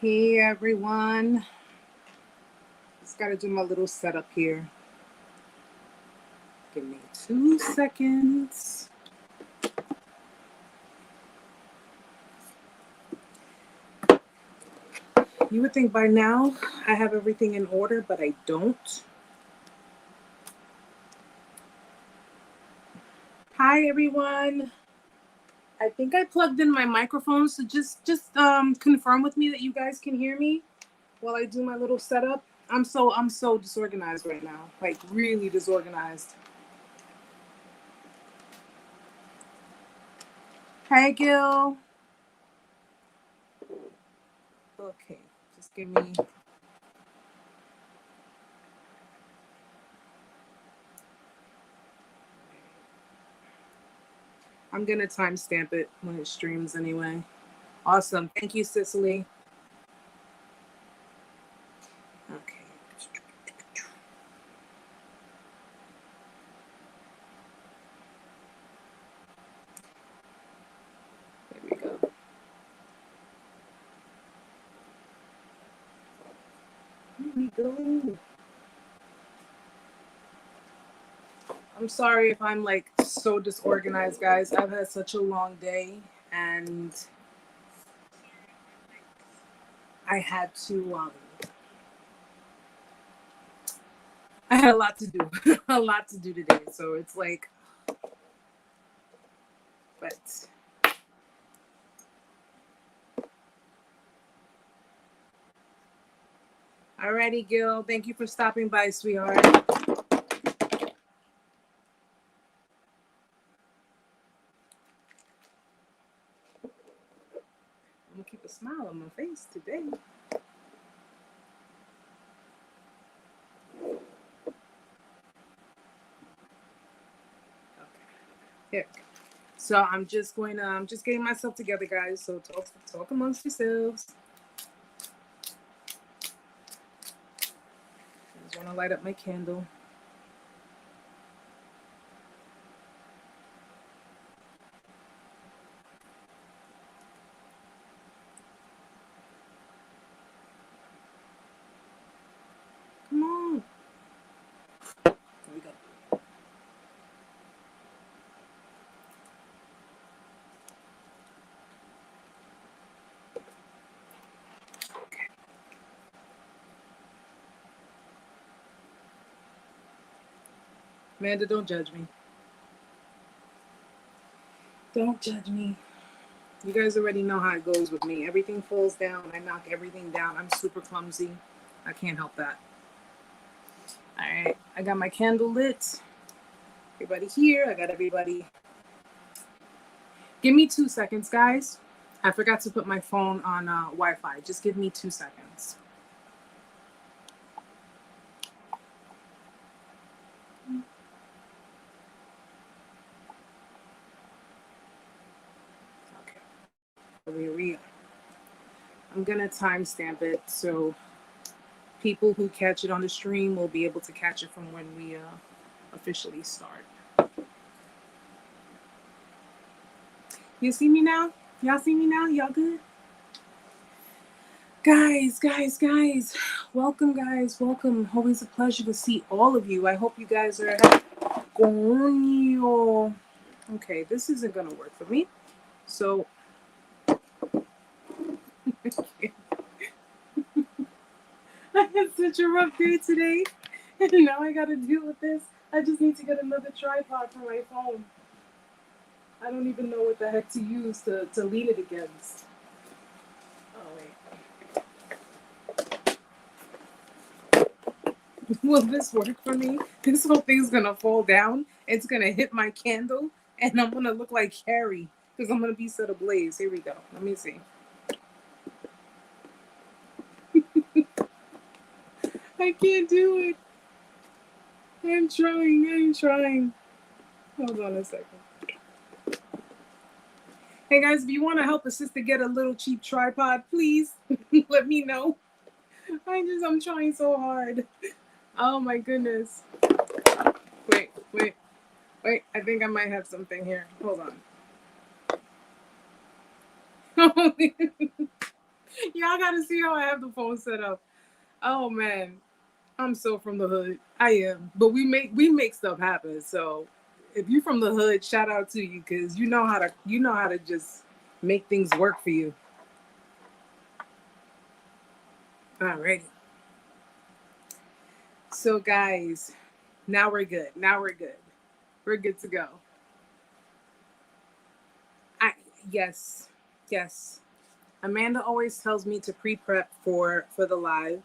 Hey everyone, just gotta do my little setup here. Give me 2 seconds. You would think by now I have everything in order, but I don't. Hi everyone. I think I plugged in my microphone, so just confirm with me that you guys can hear me while I do my little setup. I'm so disorganized right now, like really disorganized. Hi Gil. Okay, just give me. I'm going to timestamp it when it streams anyway. Awesome. Thank you, Cicely. Okay. There we go. Here we go. I'm sorry if I'm like so disorganized, guys. I've had such a long day and I had I had a lot to do, a lot to do today. So it's like, but alrighty, Gil. Thank you for stopping by, sweetheart. I'm gonna keep a smile on my face today. Here. So I'm just getting myself together, guys. So talk amongst yourselves. I just want to light up my candle. Come on. There we go. Okay. Amanda, don't judge me. Don't judge me. You guys already know how it goes with me. Everything falls down. I knock everything down. I'm super clumsy. I can't help that. All right. I got my candle lit. Everybody here. I got everybody. Give me 2 seconds, guys. I forgot to put my phone on Wi-Fi. Just give me 2 seconds. Okay. Here we are. I'm going to timestamp it so people who catch it on the stream will be able to catch it from when we officially start. You see me now? Y'all see me now? Y'all good? Guys. Welcome, guys. Welcome. Always a pleasure to see all of you. I hope you guys are happy. Okay, this isn't going to work for me. So, I had such a rough day today. And now I got to deal with this. I just need to get another tripod for my phone. I don't even know what the heck to use to lean it against. Oh, wait. Will this work for me? This whole thing's gonna fall down. It's gonna hit my candle, and I'm gonna look like Carrie because I'm gonna be set ablaze. Here we go. Let me see. I can't do it. I'm trying. Hold on a second. Hey guys, if you want to help a sister get a little cheap tripod, please let me know. I'm trying so hard. Oh my goodness. Wait. I think I might have something here. Hold on. Y'all gotta see how I have the phone set up. Oh man, I'm so from the hood. I am, but we make stuff happen. So if you from the hood, shout out to you because you know how to just make things work for you. Alrighty. So guys, now we're good. We're good to go. Yes. Amanda always tells me to pre-prep for the live,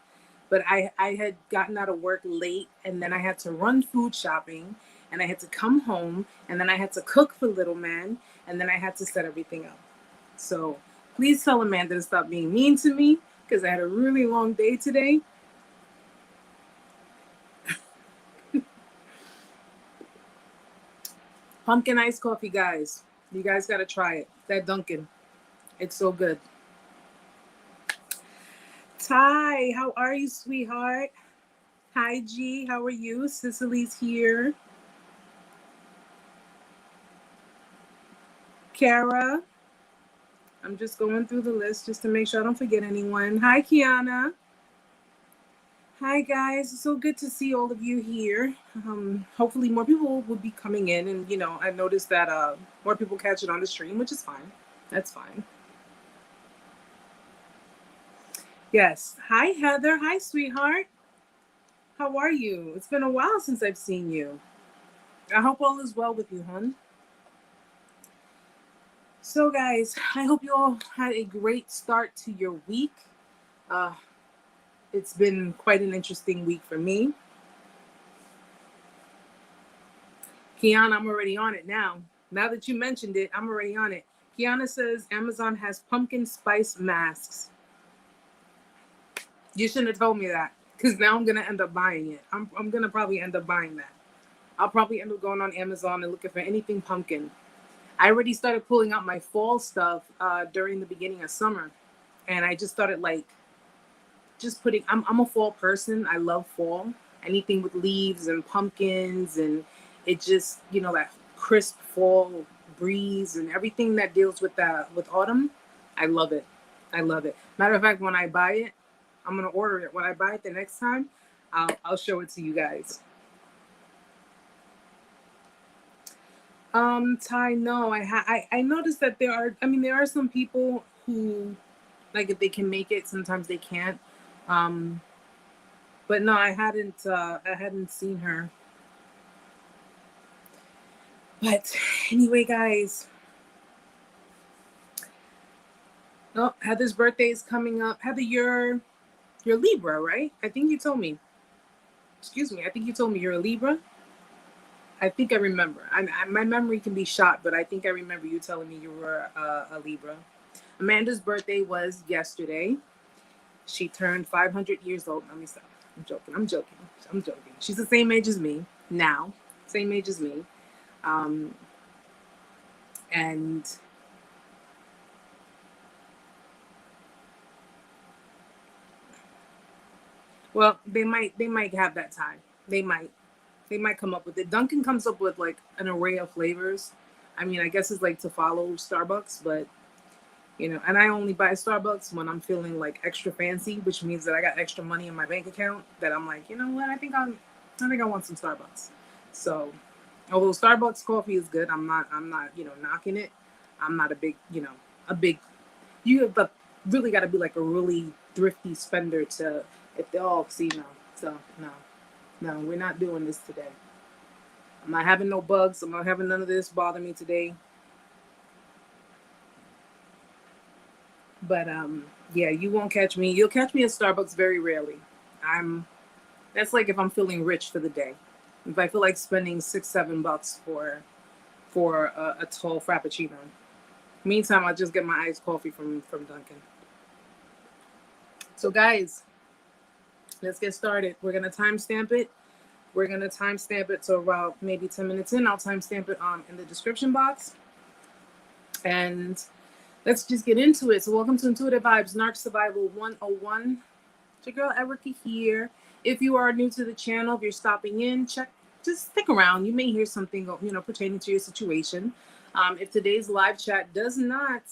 but I had gotten out of work late and then I had to run food shopping and I had to come home and then I had to cook for little man and then I had to set everything up. So please tell Amanda to stop being mean to me because I had a really long day today. Pumpkin iced coffee, guys. You guys got to try it. That Dunkin'. It's so good. Ty, how are you, sweetheart? Hi, G. How are you? Cicely's here. Kara. I'm just going through the list just to make sure I don't forget anyone. Hi, Kiana. Hi, guys. It's so good to see all of you here. Hopefully more people will be coming in. And, you know, I noticed that more people catch it on the stream, which is fine. That's fine. Yes. Hi, Heather. Hi, sweetheart. How are you? It's been a while since I've seen you. I hope all is well with you, hon. So, guys, I hope you all had a great start to your week. It's been quite an interesting week for me. Kiana, I'm already on it now. Now that you mentioned it, I'm already on it. Kiana says Amazon has pumpkin spice masks. You shouldn't have told me that because now I'm going to end up buying it. I'm going to probably end up buying that. I'll probably end up going on Amazon and looking for anything pumpkin. I already started pulling out my fall stuff during the beginning of summer. And I just started just putting, I'm a fall person. I love fall. Anything with leaves and pumpkins and it just, you know, that crisp fall breeze and everything that deals with autumn. I love it. Matter of fact, when I buy it, I'm going to order it. When I buy it the next time, I'll show it to you guys. Ty, no, I noticed that there are some people who, like, if they can make it, sometimes they can't. But no, I hadn't seen her. But anyway, guys. Oh, Heather's birthday is coming up. Heather, you're Libra, right? I think you told me. Excuse me. I think you told me you're a Libra. I think I remember. My memory can be shot, but I think I remember you telling me you were a Libra. Amanda's birthday was yesterday. She turned 500 years old. Let me stop. I'm joking. She's the same age as me now. Same age as me. And well, they might have that time. They might come up with it. Dunkin' comes up with like an array of flavors. I mean, I guess it's like to follow Starbucks, but you know, and I only buy Starbucks when I'm feeling like extra fancy, which means that I got extra money in my bank account that I'm like, you know what, I think I want some Starbucks. So although Starbucks coffee is good, I'm not, you know, knocking it. I'm not a big, you have really got to be like a really thrifty spender to, if they're all, see, no. So no, we're not doing this today. I'm not having no bugs. I'm not having none of this bother me today. But yeah, you won't catch me. You'll catch me at Starbucks very rarely. That's like if I'm feeling rich for the day. If I feel like spending $6-7 for a tall frappuccino. Meantime, I'll just get my iced coffee from Dunkin'. So guys, let's get started. We're gonna timestamp it. So about maybe 10 minutes in, I'll timestamp it in the description box. And let's just get into it. So welcome to Intuitive Vibes, Narc Survival 101. It's your girl Erica here. If you are new to the channel, if you're stopping in, just stick around. You may hear something, you know, pertaining to your situation. If today's live chat does not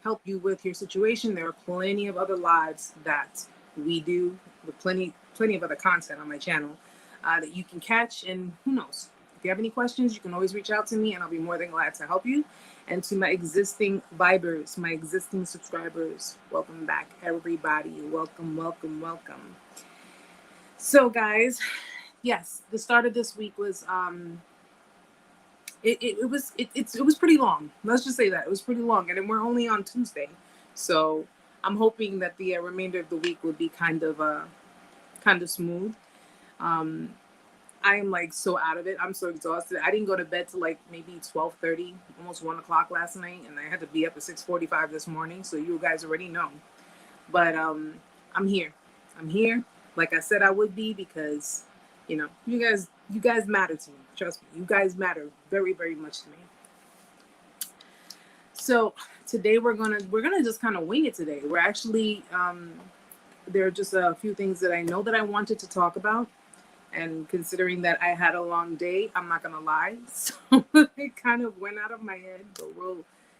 help you with your situation, there are plenty of other lives that we do with plenty of other content on my channel that you can catch. And who knows, if you have any questions, you can always reach out to me and I'll be more than glad to help you. And to my existing vibers, my existing subscribers, welcome back, everybody. Welcome, welcome, welcome. So guys, yes, the start of this week was it was pretty long. Let's just say that it was pretty long, and then we're only on Tuesday, so I'm hoping that the remainder of the week will be kind of smooth. I am like so out of it. I'm so exhausted. I didn't go to bed till like maybe 12:30, almost 1 o'clock last night, and I had to be up at 6:45 this morning. So you guys already know. But I'm here. I'm here, like I said I would be, because you know you guys matter to me. Trust me, you guys matter very, very much to me. So today we're gonna just kind of wing it today. We're actually there are just a few things that I know that I wanted to talk about. And considering that I had a long day, I'm not gonna lie, so it kind of went out of my head. But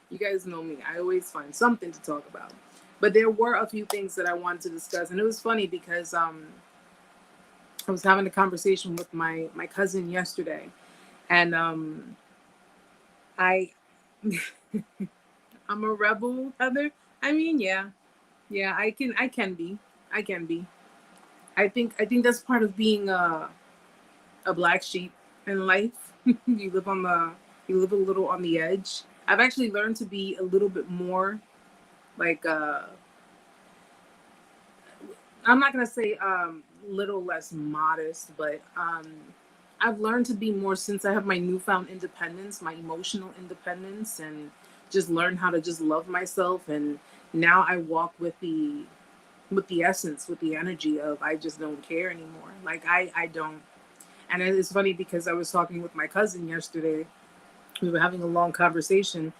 you guys know me, I always find something to talk about. But there were a few things that I wanted to discuss, and it was funny because I was having a conversation with my cousin yesterday, and I'm a rebel, Heather. I mean, yeah, I can be. I think that's part of being a black sheep in life. You live a little on the edge. I've actually learned to be a little bit more like I'm not gonna say little less modest, but I've learned to be more, since I have my newfound independence, my emotional independence, and just learn how to just love myself. And now I walk with the essence, with the energy of I just don't care anymore. Like I don't. And it's funny because I was talking with my cousin yesterday. We were having a long conversation,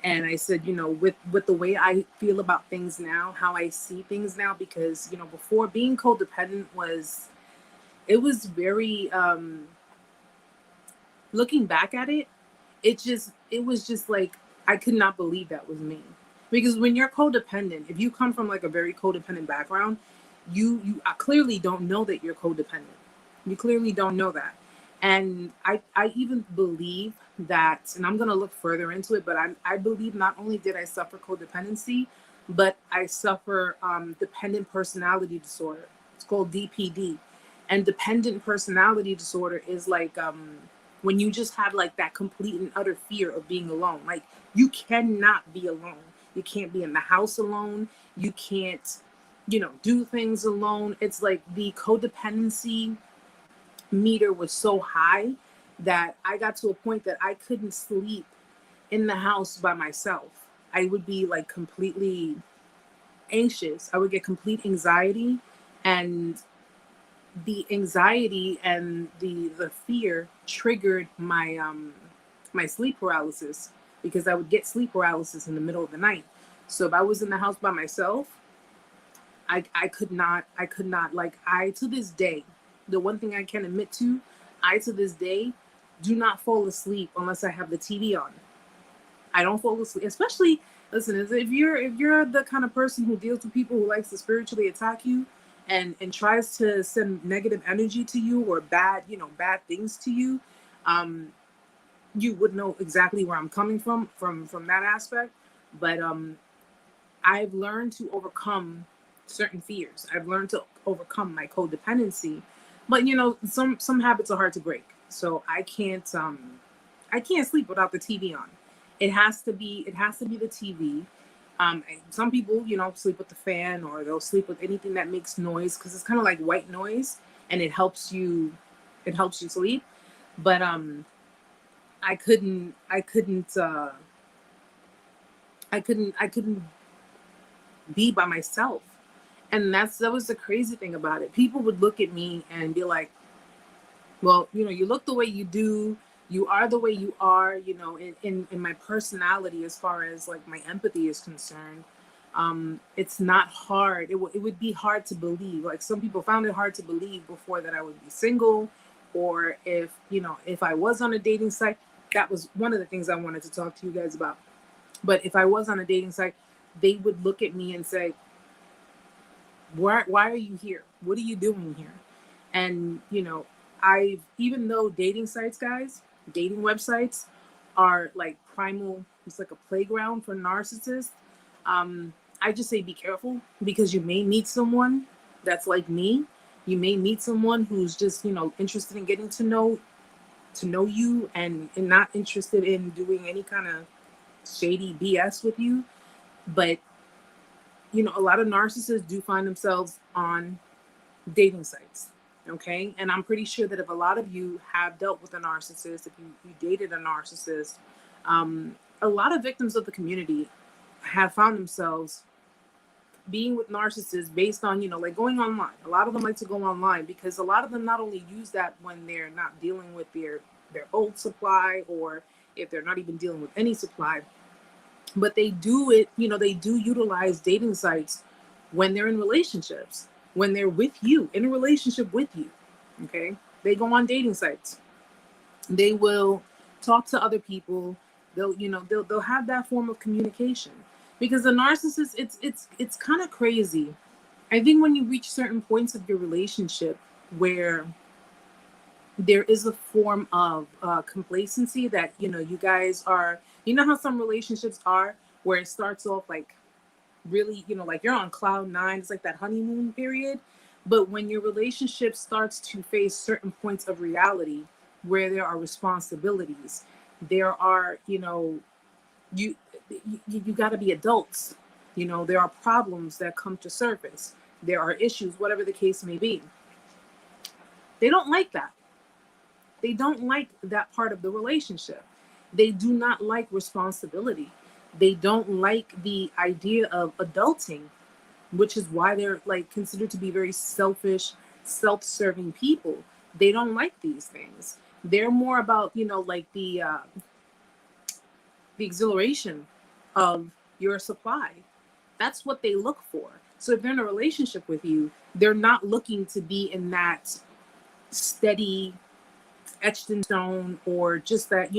and I said, you know, with the way I feel about things now, how I see things now, because, you know, before, being codependent was very, looking back at it, it was just like, I could not believe that was me. Because when you're codependent, if you come from like a very codependent background, you clearly don't know that you're codependent. You clearly don't know that. And I even believe that, and I'm going to look further into it, but I believe not only did I suffer codependency, but I suffer dependent personality disorder. It's called DPD. And dependent personality disorder is like when you just have like that complete and utter fear of being alone. Like, you cannot be alone. You can't be in the house alone. You can't, you know, do things alone. It's like the codependency meter was so high that I got to a point that I couldn't sleep in the house by myself. I would be like completely anxious. I would get complete anxiety, and the anxiety and the fear triggered my my sleep paralysis, because I would get sleep paralysis in the middle of the night. So if I was in the house by myself, I could not, like, to this day, the one thing I can admit to, I to this day do not fall asleep unless I have the TV on. I don't fall asleep, especially, listen, if you're the kind of person who deals with people who likes to spiritually attack you and tries to send negative energy to you, or bad things to you, you would know exactly where I'm coming from that aspect. But I've learned to overcome certain fears. I've learned to overcome my codependency. But you know, some habits are hard to break. So I can't sleep without the TV on. It has to be the TV. Some people, you know, sleep with the fan, or they'll sleep with anything that makes noise, because it's kind of like white noise, and it helps you sleep. But I couldn't be by myself. And that was the crazy thing about it. People would look at me and be like, well, you know, you look the way you do, you are the way you are, you know, in my personality, as far as like my empathy is concerned. It's not hard. It would be hard to believe. Like, some people found it hard to believe before that I would be single, or if I was on a dating site. That was one of the things I wanted to talk to you guys about. But if I was on a dating site, they would look at me and say, why are you here? What are you doing here? And, even though dating sites, guys, dating websites are like primal, it's like a playground for narcissists. I just say be careful, because you may meet someone that's like me. You may meet someone who's just, interested in getting to know you, and not interested in doing any kind of shady BS with you. But, a lot of narcissists do find themselves on dating sites. Okay. And I'm pretty sure that if a lot of you have dealt with a narcissist, if you dated a narcissist, a lot of victims of the community have found themselves being with narcissists based on, like going online. A lot of them like to go online, because a lot of them not only use that when they're not dealing with their old supply, or if they're not even dealing with any supply, but they do it, they do utilize dating sites when they're in relationships, when they're with you, in a relationship with you. Okay. They go on dating sites. They will talk to other people. They'll have that form of communication, because the narcissist, it's kind of crazy. I think when you reach certain points of your relationship where there is a form of complacency that, you guys are, how some relationships are, where it starts off like really, like you're on cloud nine. It's like that honeymoon period. But when your relationship starts to face certain points of reality where there are responsibilities, there are, you got to be adults. There are problems that come to surface. There are issues, whatever the case may be. They don't like that. They don't like that part of the relationship. They do not like responsibility. They don't like the idea of adulting, which is why they're like considered to be very selfish, self-serving people. They don't like these things. They're more about, like the exhilaration of your supply. That's what they look for. So if they're in a relationship with you, they're not looking to be in that steady, etched in stone, or just that,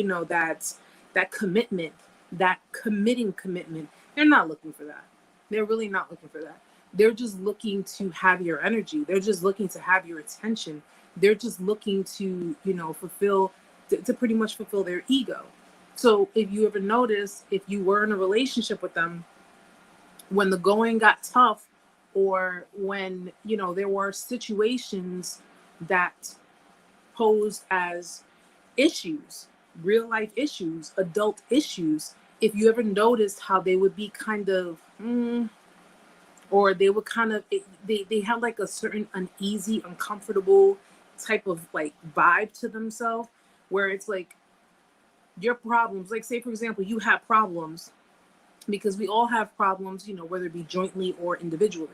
that commitment, that committing commitment. They're not looking for that. They're really not looking for that. They're just looking to have your energy. They're just looking to have your attention. They're just looking to, to pretty much fulfill their ego. So if you ever notice, if you were in a relationship with them, when the going got tough, or when, there were situations that posed as issues, real life issues, adult issues, if you ever noticed how they would be kind of, or they would kind of, they have like a certain uneasy, uncomfortable type of like vibe to themselves, where it's like your problems, like say, for example, you have problems, because we all have problems, whether it be jointly or individually.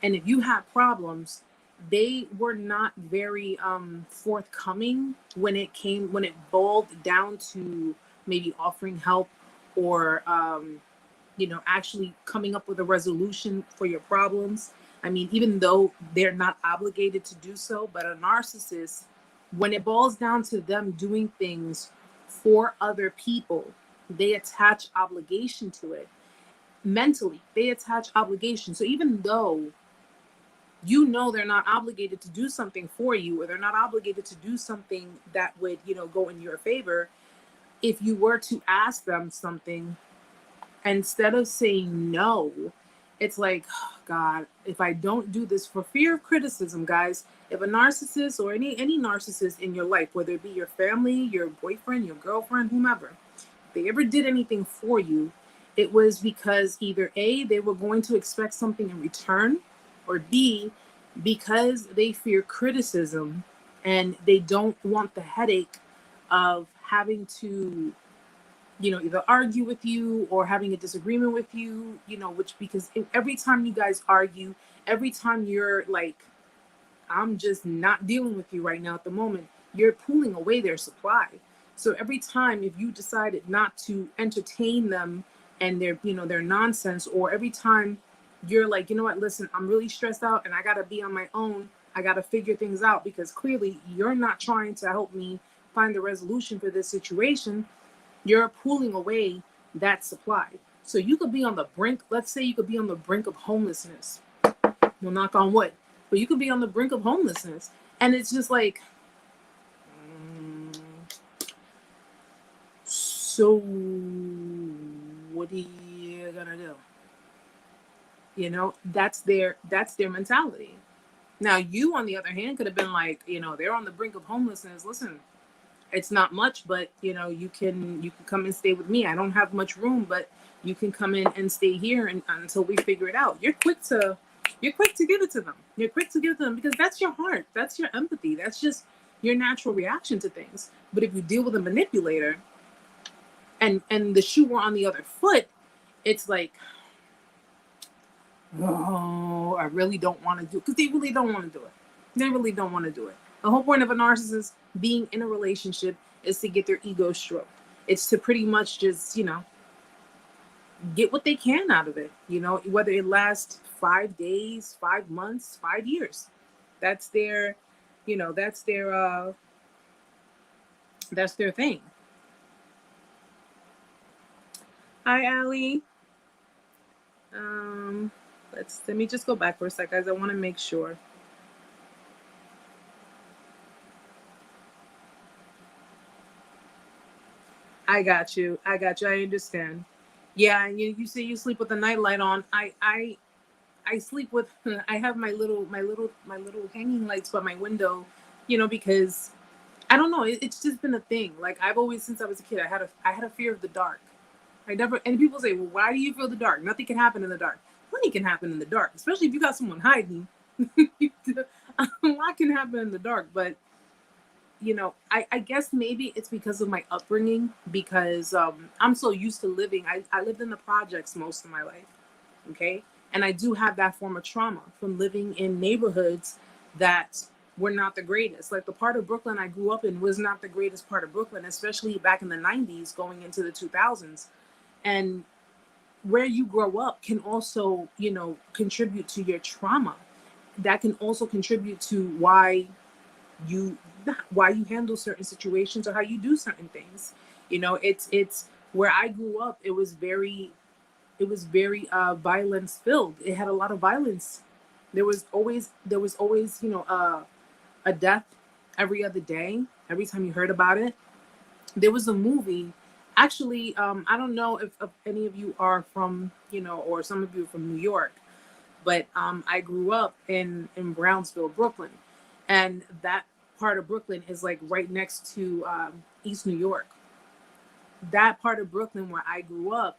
And if you have problems, they were not very forthcoming when it boiled down to maybe offering help, or actually coming up with a resolution for your problems. I mean, even though they're not obligated to do so, but a narcissist, when it boils down to them doing things for other people, they attach obligation to it. Mentally, they attach obligation. So even though they're not obligated to do something for you, or they're not obligated to do something that would, go in your favor, if you were to ask them something, instead of saying no, it's like, oh, God, if I don't do this, for fear of criticism, guys, if a narcissist, or any narcissist in your life, whether it be your family, your boyfriend, your girlfriend, whomever, if they ever did anything for you, it was because either A, they were going to expect something in return, or B, because they fear criticism and they don't want the headache of having to, either argue with you or having a disagreement with you, because every time you guys argue, every time you're like, I'm just not dealing with you right now at the moment, you're pulling away their supply. So every time, if you decided not to entertain them and their nonsense, or every time you're like, what, listen, I'm really stressed out and I got to be on my own. I got to figure things out, because clearly you're not trying to help me find the resolution for this situation. You're pulling away that supply. So you could be on the brink, let's say you could be on the brink of homelessness. Well, knock on wood. But you could be on the brink of homelessness. And it's just like, so what are you gonna do? You know, that's their mentality. Now you, on the other hand, could have been like, you know, they're on the brink of homelessness. Listen, it's not much, but you know, you can come and stay with me. I don't have much room, but you can come in and stay here until we figure it out. You're quick to give it to them. You're quick to give it to them because that's your heart. That's your empathy. That's just your natural reaction to things. But if you deal with a manipulator and the shoe were on the other foot, it's like, oh, I really don't want to do it. Because they really don't want to do it. They really don't want to do it. The whole point of a narcissist being in a relationship is to get their ego stroked. It's to pretty much just, you know, get what they can out of it. You know, whether it lasts 5 days, 5 months, 5 years. That's their, you know, that's their thing. Hi, Allie. Let me just go back for a sec, guys. I want to make sure. I got you. I understand. Yeah, and you say you sleep with the nightlight on. I sleep with. I have my little hanging lights by my window, you know, because I don't know. It's just been a thing. Like I've always, since I was a kid, I had a fear of the dark. I never. And people say, well, why do you feel the dark? Nothing can happen in the dark. Plenty can happen in the dark, especially if you got someone hiding. A lot can happen in the dark, but you know, I guess maybe it's because of my upbringing, because I'm so used to living. I lived in the projects most of my life, okay? And I do have that form of trauma from living in neighborhoods that were not the greatest. Like the part of Brooklyn I grew up in was not the greatest part of Brooklyn, especially back in the 90s going into the 2000s. And where you grow up can also, you know, contribute to your trauma. That can also contribute to why you handle certain situations or how you do certain things. You know, it's where I grew up, it was very violence filled. It had a lot of violence. There was always, you know, a death every other day. Every time you heard about it, there was a movie. Actually, I don't know if any of you are from, you know, or some of you are from New York, but I grew up in Brownsville, Brooklyn, and that part of Brooklyn is like right next to East New York. That part of Brooklyn where I grew up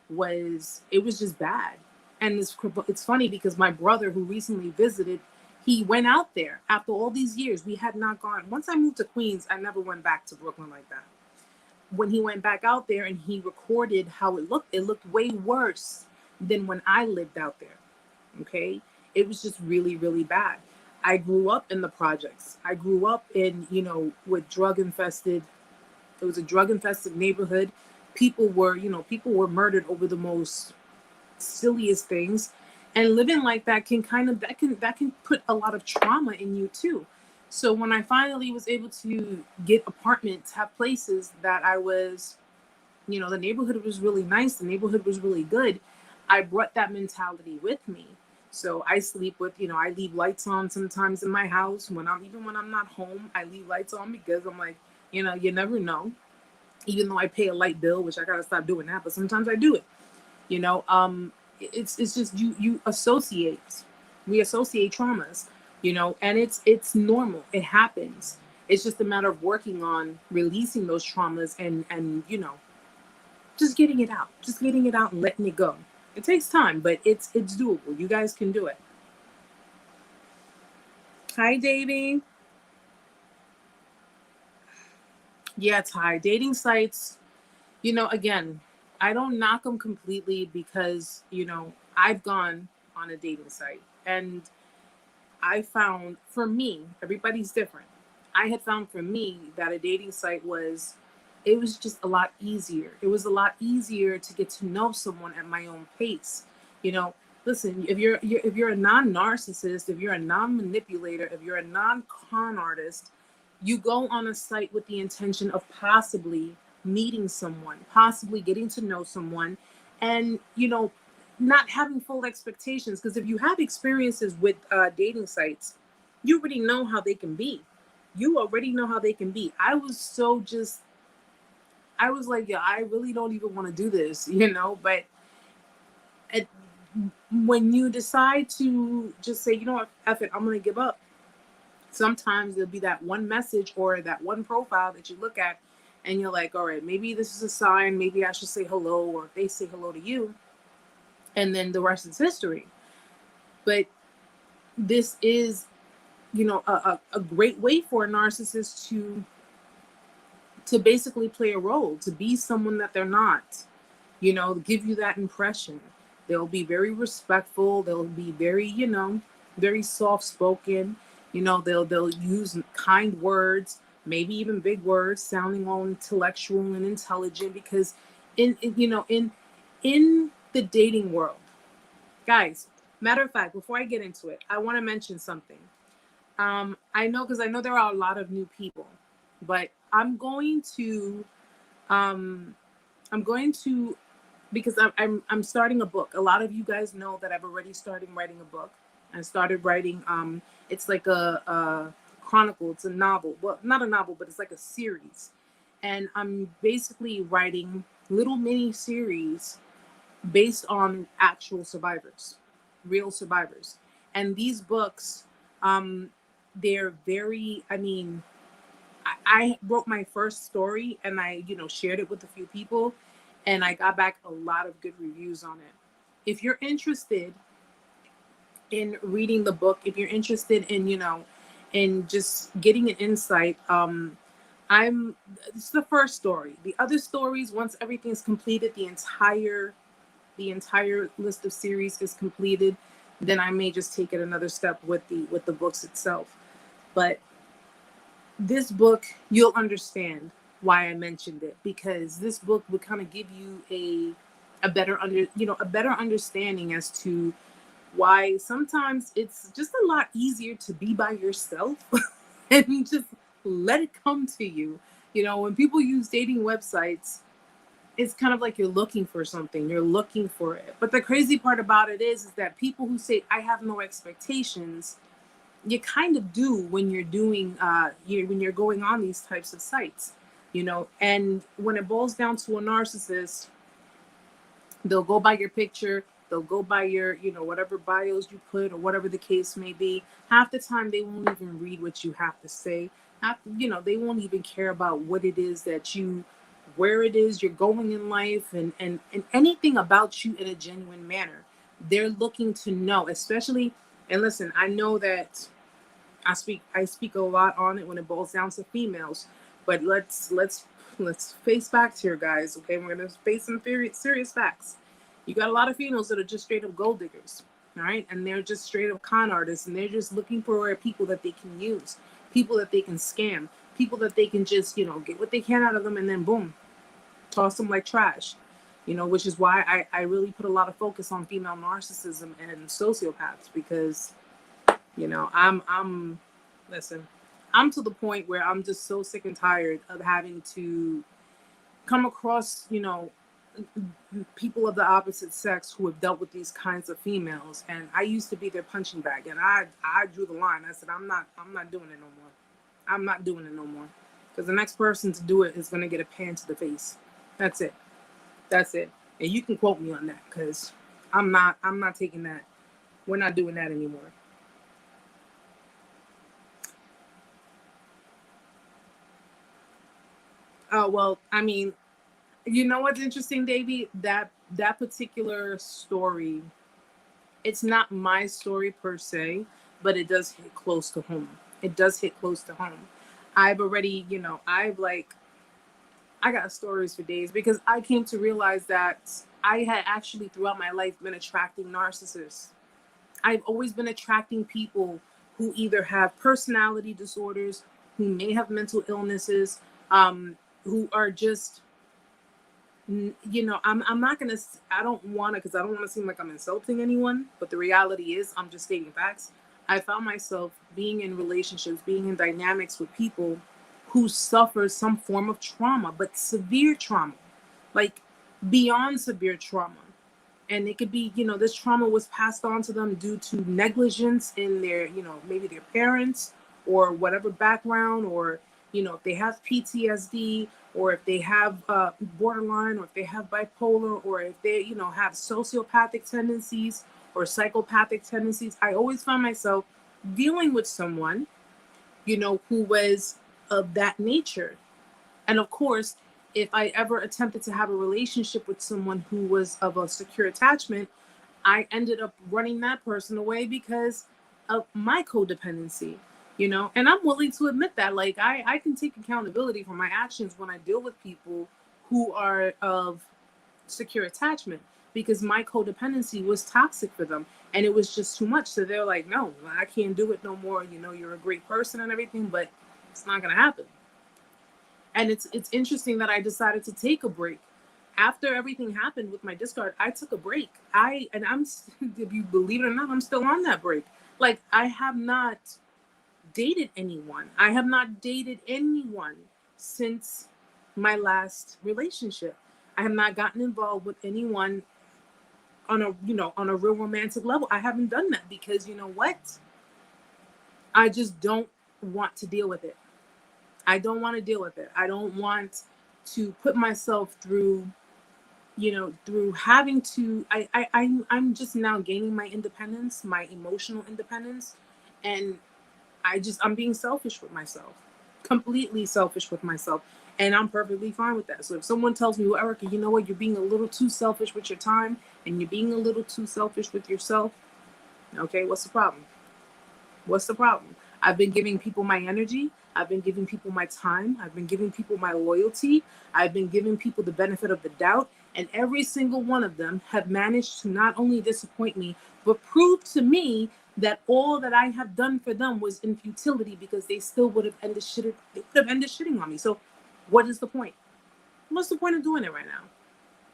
was just bad. And it's funny because my brother, who recently visited, he went out there after all these years. We had not gone. Once I moved to Queens, I never went back to Brooklyn like that. When he went back out there and he recorded how it looked way worse than when I lived out there. Okay, it was just really, really bad. I grew up in the projects. I grew up in, you know, with it was a drug infested neighborhood. People were murdered over the most silliest things. And living like that can put a lot of trauma in you too. So when I finally was able to get apartments, have places that I was, you know, the neighborhood was really nice, the neighborhood was really good, I brought that mentality with me. So I sleep with, you know, I leave lights on sometimes in my house when I'm not home. I leave lights on because I'm like, you know, you never know. Even though I pay a light bill, which I gotta stop doing that, but sometimes I do it. You know, it's just you associate. We associate traumas, you know, and it's normal. It happens. It's just a matter of working on releasing those traumas and you know, just getting it out and letting it go. It takes time, but it's doable. You guys can do it. Hi, Davey. Yeah, it's high. Dating sites, you know, again, I don't knock them completely because, you know, I've gone on a dating site and I found, for me, everybody's different. I had found for me that a dating site was just a lot easier. It was a lot easier to get to know someone at my own pace. You know, listen, if you're a non-narcissist, if you're a non-manipulator, if you're a non-con artist, you go on a site with the intention of possibly meeting someone, possibly getting to know someone, and, you know, not having full expectations. Because if you have experiences with dating sites, you already know how they can be. You already know how they can be. I was like, yeah, I really don't even want to do this, you know, but it, when you decide to just say, you know what, F it, I'm going to give up. Sometimes there'll be that one message or that one profile that you look at and you're like, all right, maybe this is a sign. Maybe I should say hello, or if they say hello to you, and then the rest is history. But this is, you know, a great way for a narcissist to basically play a role, to be someone that they're not, you know, give you that impression. They'll be very respectful. They'll be very, you know, very soft spoken. You know, they'll use kind words, maybe even big words, sounding all intellectual and intelligent. Because in the dating world, guys, matter of fact, before I get into it, I want to mention something. I know, because I know there are a lot of new people, but I'm going to because I'm starting a book. A lot of you guys know that I've already started writing a book. I started writing, it's like a chronicle. It's a novel. Well, not a novel, but it's like a series. And I'm basically writing little mini series based on actual survivors, real survivors. And these books, they're very, I mean, I wrote my first story and I, you know, shared it with a few people, and I got back a lot of good reviews on it. If you're interested in reading the book, if you're interested in, you know, in just getting an insight, it's the first story. The other stories, once everything's completed, the entire list of series is completed, then I may just take it another step with the books itself. But this book, you'll understand why I mentioned it, because this book would kind of give you a better understanding as to why sometimes it's just a lot easier to be by yourself and just let it come to you. You know, when people use dating websites, it's kind of like you're looking for something, you're looking for it. But the crazy part about it is that people who say, I have no expectations, you kind of do when you're doing, when you're going on these types of sites, you know. And when it boils down to a narcissist, they'll go by your picture, they'll go by your, you know, whatever bios you put or whatever the case may be. Half the time, they won't even read what you have to say. You know, they won't even care about what it is that you, where it is you're going in life, and anything about you in a genuine manner. They're looking to know, especially, and listen, I know that I speak a lot on it when it boils down to females, but let's face facts here, guys. Okay, we're gonna face some serious facts. You got a lot of females that are just straight up gold diggers, all right, and they're just straight up con artists, and they're just looking for people that they can use, people that they can scam, people that they can just, you know, get what they can out of them, and then boom, toss them like trash. You know, which is why I really put a lot of focus on female narcissism and sociopaths, because, you know, I'm to the point where I'm just so sick and tired of having to come across, you know, people of the opposite sex who have dealt with these kinds of females. And I used to be their punching bag, and I drew the line. I said, I'm not doing it no more. I'm not doing it no more, because the next person to do it is going to get a pan to the face. That's it. And you can quote me on that, because I'm not taking that. We're not doing that anymore. Oh, well, I mean, you know what's interesting, Davey? That particular story, it's not my story per se, but it does hit close to home. I've already, you know, I got stories for days, because I came to realize that I had actually throughout my life been attracting narcissists. I've always been attracting people who either have personality disorders, who may have mental illnesses, who are just, you know, I don't want to, because I don't want to seem like I'm insulting anyone, but the reality is I'm just stating facts. I found myself being in relationships, being in dynamics with people who suffer some form of trauma, but severe trauma, like beyond severe trauma. And it could be, this trauma was passed on to them due to negligence in their, maybe their parents or whatever background, or, if they have PTSD, or if they have borderline, or if they have bipolar, or if they, have sociopathic tendencies or psychopathic tendencies. I always found myself dealing with someone, who was of that nature. And of course, if I ever attempted to have a relationship with someone who was of a secure attachment, I ended up running that person away because of my codependency, and I'm willing to admit that. Like, I can take accountability for my actions when I deal with people who are of secure attachment, because my codependency was toxic for them and it was just too much. So they're like, no, I can't do it no more. You're a great person and everything, but it's not going to happen. And it's interesting that I decided to take a break. After everything happened with my discard, I took a break. I'm, if you believe it or not, I'm still on that break. Like, I have not dated anyone. I have not dated anyone since my last relationship. I have not gotten involved with anyone on a real romantic level. I haven't done that because, you know what? I just don't want to deal with it. I don't want to deal with it. I don't want to put myself through, through having to, I'm just now gaining my independence, my emotional independence. And I'm being selfish with myself, completely selfish with myself. And I'm perfectly fine with that. So if someone tells me, well, Erica, you know what, you're being a little too selfish with your time and you're being a little too selfish with yourself. Okay, what's the problem? What's the problem? I've been giving people my energy. I've been giving people my time. I've been giving people my loyalty. I've been giving people the benefit of the doubt. And every single one of them have managed to not only disappoint me, but prove to me that all that I have done for them was in futility, because they still would have ended shitting on me. So what is the point? What's the point of doing it right now?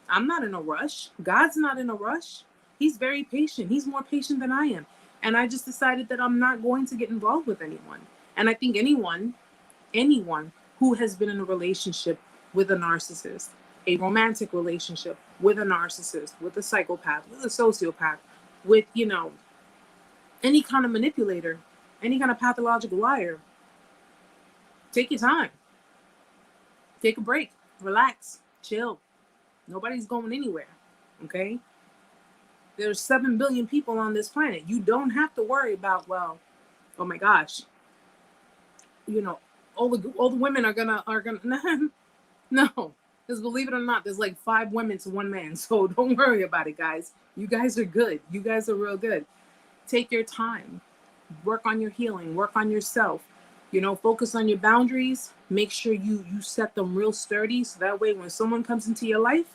I'm not in a rush. God's not in a rush. He's very patient. He's more patient than I am. And I just decided that I'm not going to get involved with anyone. And I think anyone who has been in a relationship with a narcissist, a romantic relationship with a narcissist, with a psychopath, with a sociopath, with, any kind of manipulator, any kind of pathological liar, take your time. Take a break. Relax. Chill. Nobody's going anywhere. Okay? There's 7 billion people on this planet. You don't have to worry about, well, oh my gosh, all the women are gonna no, because believe it or not, there's like 5 women to 1 man. So don't worry about it, guys. You guys are good. You guys are real good. Take your time. Work on your healing. Work on yourself. Focus on your boundaries. Make sure you set them real sturdy, so that way when someone comes into your life,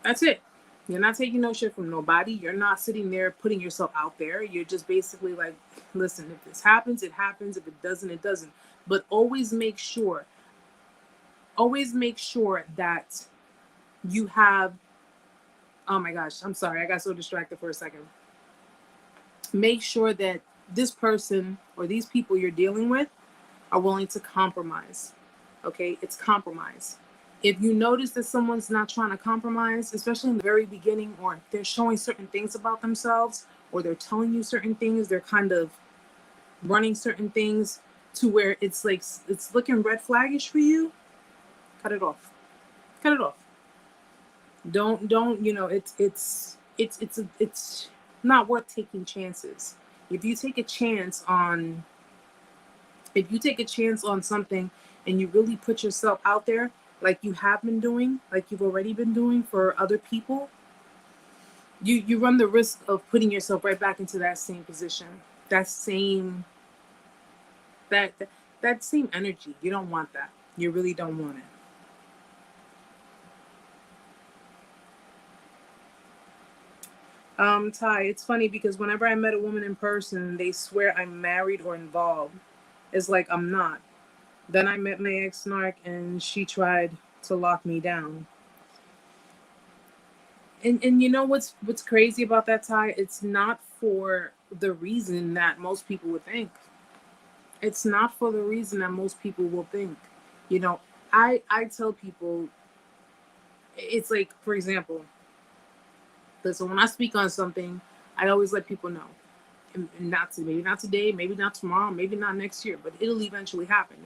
that's it. You're not taking no shit from nobody. You're not sitting there putting yourself out there. You're just basically like, listen, if this happens, it happens. If it doesn't, it doesn't. But always make sure that you have, oh my gosh, I'm sorry. I got so distracted for a second. Make sure that this person or these people you're dealing with are willing to compromise. Okay? It's compromise. If you notice that someone's not trying to compromise, especially in the very beginning, or they're showing certain things about themselves, or they're telling you certain things, they're kind of running certain things to where it's like, it's looking red flaggish for you, cut it off. Cut it off. Don't, it's not worth taking chances. If you take a chance on something and you really put yourself out there, like you have been doing, like you've already been doing for other people, you run the risk of putting yourself right back into that same position, that same energy. You don't want that. You really don't want it. Ty, it's funny because whenever I met a woman in person, they swear I'm married or involved. It's like I'm not. Then I met my ex-Narc and she tried to lock me down. And you know what's crazy about that, Ty? It's not for the reason that most people would think. It's not for the reason that most people will think. I tell people, it's like, for example, Listen, when I speak on something, I always let people know. And maybe not today, maybe not tomorrow, maybe not next year, but it'll eventually happen.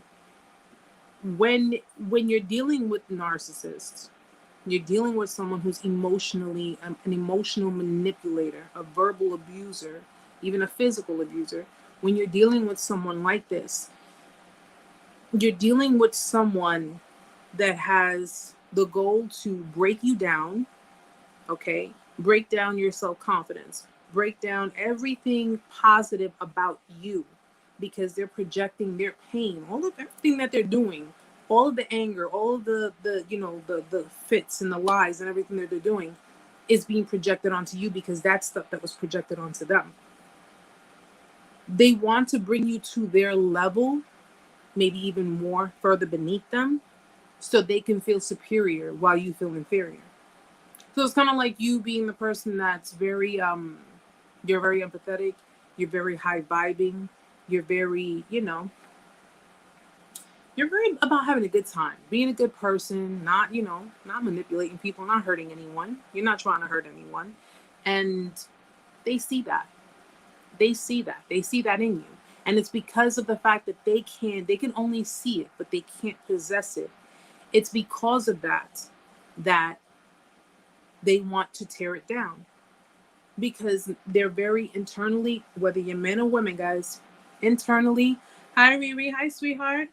When you're dealing with narcissists, you're dealing with someone who's emotionally an emotional manipulator, a verbal abuser, even a physical abuser. When you're dealing with someone like this, you're dealing with someone that has the goal to break you down, okay? Break down your self-confidence, break down everything positive about you, because they're projecting their pain, all of everything that they're doing, all of the anger, all of the the fits and the lies and everything that they're doing is being projected onto you, because that's stuff that was projected onto them. They want to bring you to their level, maybe even more further beneath them, so they can feel superior while you feel inferior. So it's kind of like you being the person that's very you're very empathetic, you're very high vibing, you're very, you're very about having a good time, being a good person, not, not manipulating people, not hurting anyone. You're not trying to hurt anyone. And they see that. They see that. They see that in you. And it's because of the fact that they can only see it, but they can't possess it. It's because of that they want to tear it down, because they're very internally, whether you're men or women, guys, internally. Hi, Riri. Hi, sweetheart.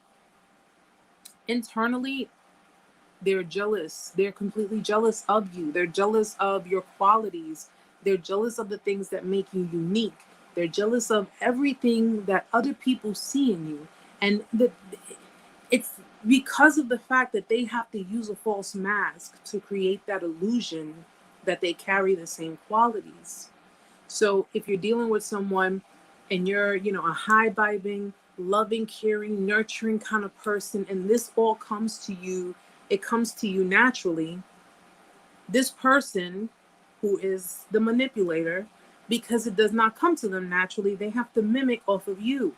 Internally, they're jealous. They're completely jealous of you. They're jealous of your qualities. They're jealous of the things that make you unique. They're jealous of everything that other people see in you. And it's because of the fact that they have to use a false mask to create that illusion that they carry the same qualities. So if you're dealing with someone and you're, a high vibing, loving, caring, nurturing kind of person, and this all comes to you, it comes to you naturally, this person who is the manipulator, because it does not come to them naturally, they have to mimic off of you.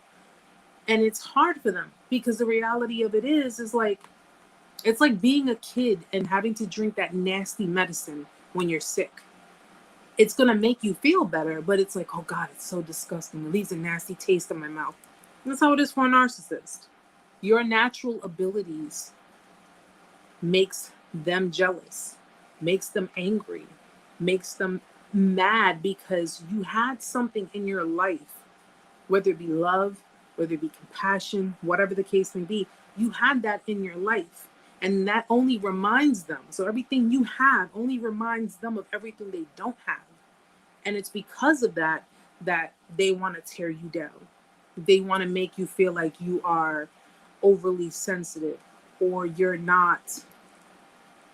And it's hard for them, because the reality of it is like, it's like being a kid and having to drink that nasty medicine when you're sick. It's going to make you feel better, but it's like, oh God, it's so disgusting. It leaves a nasty taste in my mouth. And that's how it is for a narcissist. Your natural abilities makes them jealous, makes them angry, makes them mad, because you had something in your life, whether it be love, whether it be compassion, whatever the case may be, you had that in your life. And that only reminds them. So everything you have only reminds them of everything they don't have. And it's because of that they want to tear you down. They want to make you feel like you are overly sensitive, or you're not.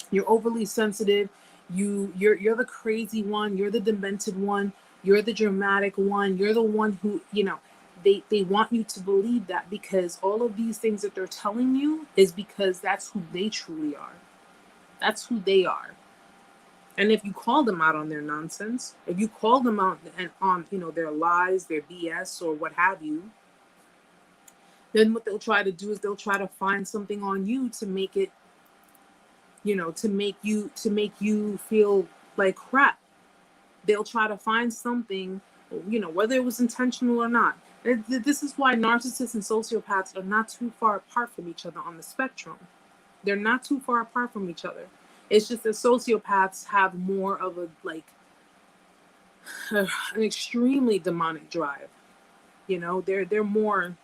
You're overly sensitive. You're the crazy one. You're the demented one. You're the dramatic one. You're the one who, they want you to believe that, because all of these things that they're telling you is because that's who they truly are. That's who they are. And if you call them out on their nonsense, if you call them out and on, their lies, their BS, or what have you, then what they'll try to do is they'll try to find something on you to make it, to make you feel like crap. They'll try to find something, whether it was intentional or not. This is why narcissists and sociopaths are not too far apart from each other on the spectrum. They're not too far apart from each other. It's just that sociopaths have more of an extremely demonic drive. They're more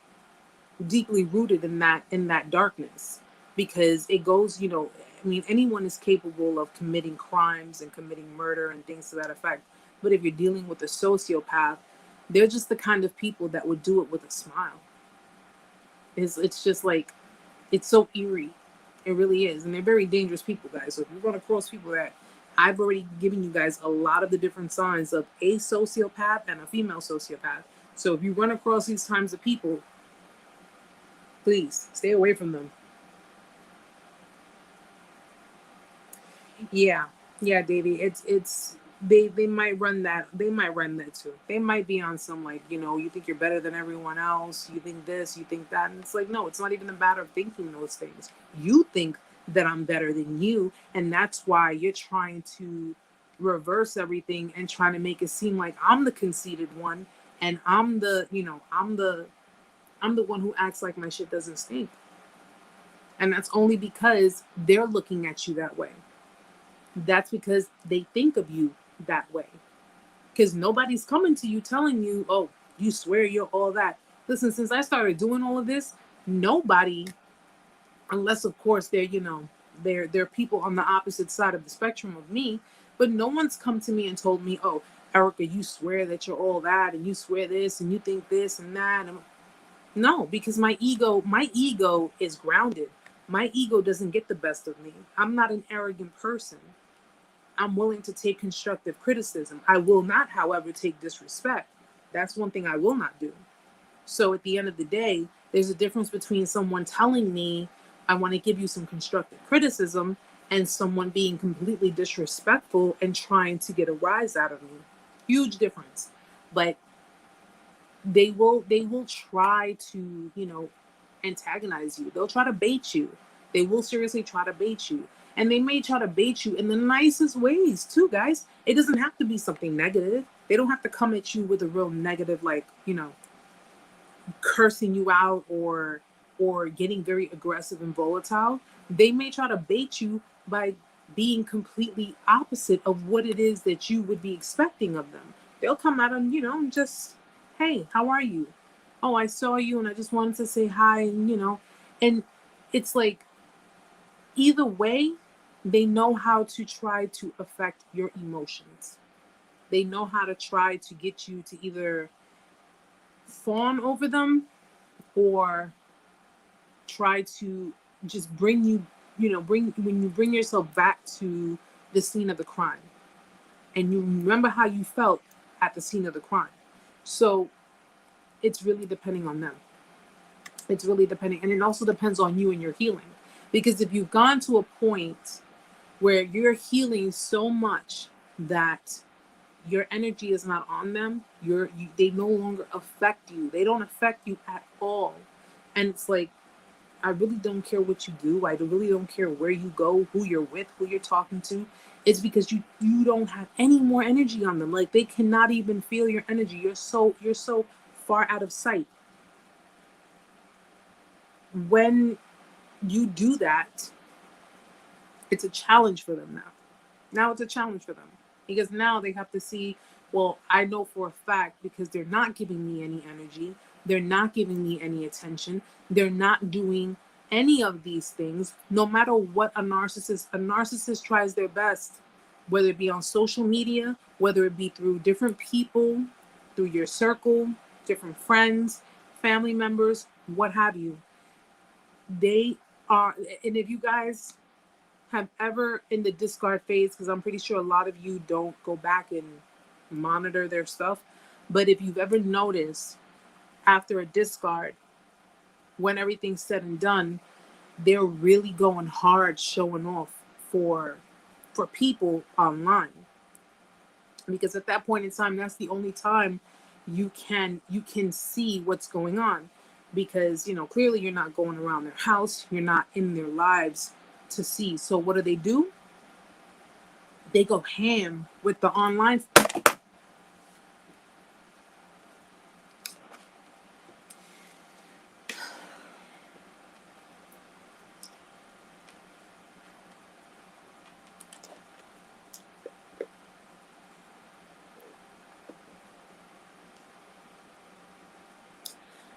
deeply rooted in that darkness, because it goes, anyone is capable of committing crimes and committing murder and things to that effect. But if you're dealing with a sociopath, they're just the kind of people that would do it with a smile. It's just like, it's so eerie. It really is. And they're very dangerous people, guys. So if you run across people that, I've already given you guys a lot of the different signs of a sociopath and a female sociopath. So if you run across these kinds of people, please stay away from them. Yeah, Davey. It's they might run that. They might run that too. They might be on some, like, you think you're better than everyone else. You think this, you think that. And it's like, no, it's not even a matter of thinking those things. You think that I'm better than you. And that's why you're trying to reverse everything and trying to make it seem like I'm the conceited one, and I'm the, I'm the one who acts like my shit doesn't stink. And that's only because they're looking at you that way. That's because they think of you that way. Because nobody's coming to you telling you, oh, you swear you're all that. Listen, since I started doing all of this, nobody, unless of course they're, they're people on the opposite side of the spectrum of me, but no one's come to me and told me, oh, Erica, you swear that you're all that, and you swear this, and you think this and that. And no, because my ego is grounded. My ego doesn't get the best of me. I'm not an arrogant person. I'm willing to take constructive criticism. I will not, however, take disrespect. That's one thing I will not do. So at the end of the day, there's a difference between someone telling me, I want to give you some constructive criticism, and someone being completely disrespectful and trying to get a rise out of me. Huge difference. But they will try to, antagonize you. They'll try to bait you. They will seriously try to bait you. And they may try to bait you in the nicest ways too, guys. It doesn't have to be something negative. They don't have to come at you with a real negative, like, cursing you out or getting very aggressive and volatile. They may try to bait you by being completely opposite of what it is that you would be expecting of them. They'll come out and, just, hey, how are you? Oh, I saw you and I just wanted to say hi, and it's like, either way, they know how to try to affect your emotions. They know how to try to get you to either fawn over them or try to just bring you, when you bring yourself back to the scene of the crime and you remember how you felt at the scene of the crime. So it's really depending on them. It's really depending. And it also depends on you and your healing. Because if you've gone to a point where you're healing so much that your energy is not on them, they no longer affect you. They don't affect you at all. And it's like, I really don't care what you do. I really don't care where you go, who you're with, who you're talking to. It's because you don't have any more energy on them. Like, they cannot even feel your energy. You're so far out of sight. When you do that, it's a challenge for them now. Now it's a challenge for them because now they have to see, well, I know for a fact because they're not giving me any energy. They're not giving me any attention. They're not doing any of these things. No matter what a narcissist tries their best, whether it be on social media, whether it be through different people, through your circle, different friends, family members, what have you. They are, and if you guys have ever in the discard phase, because I'm pretty sure a lot of you don't go back and monitor their stuff, but if you've ever noticed after a discard, when everything's said and done, they're really going hard showing off for people online, because at that point in time, that's the only time you can see what's going on, because clearly you're not going around their house, you're not in their lives to see. So what do? They go ham with the online.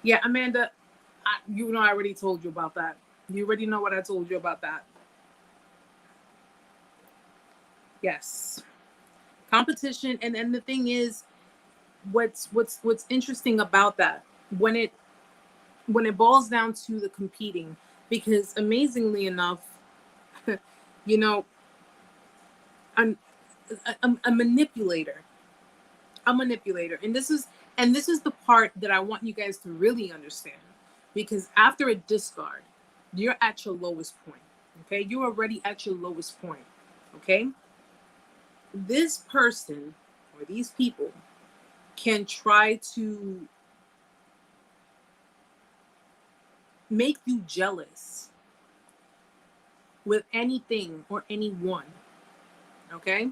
Yeah, Amanda, I already told you about that. You already know what I told you about that. Yes. Competition, and the thing is, what's interesting about that, when it boils down to the competing, because amazingly enough, I'm a manipulator. And this is the part that I want you guys to really understand, because after a discard, you're at your lowest point. Okay, you're already at your lowest point. Okay, this person or these people can try to make you jealous with anything or anyone. Okay,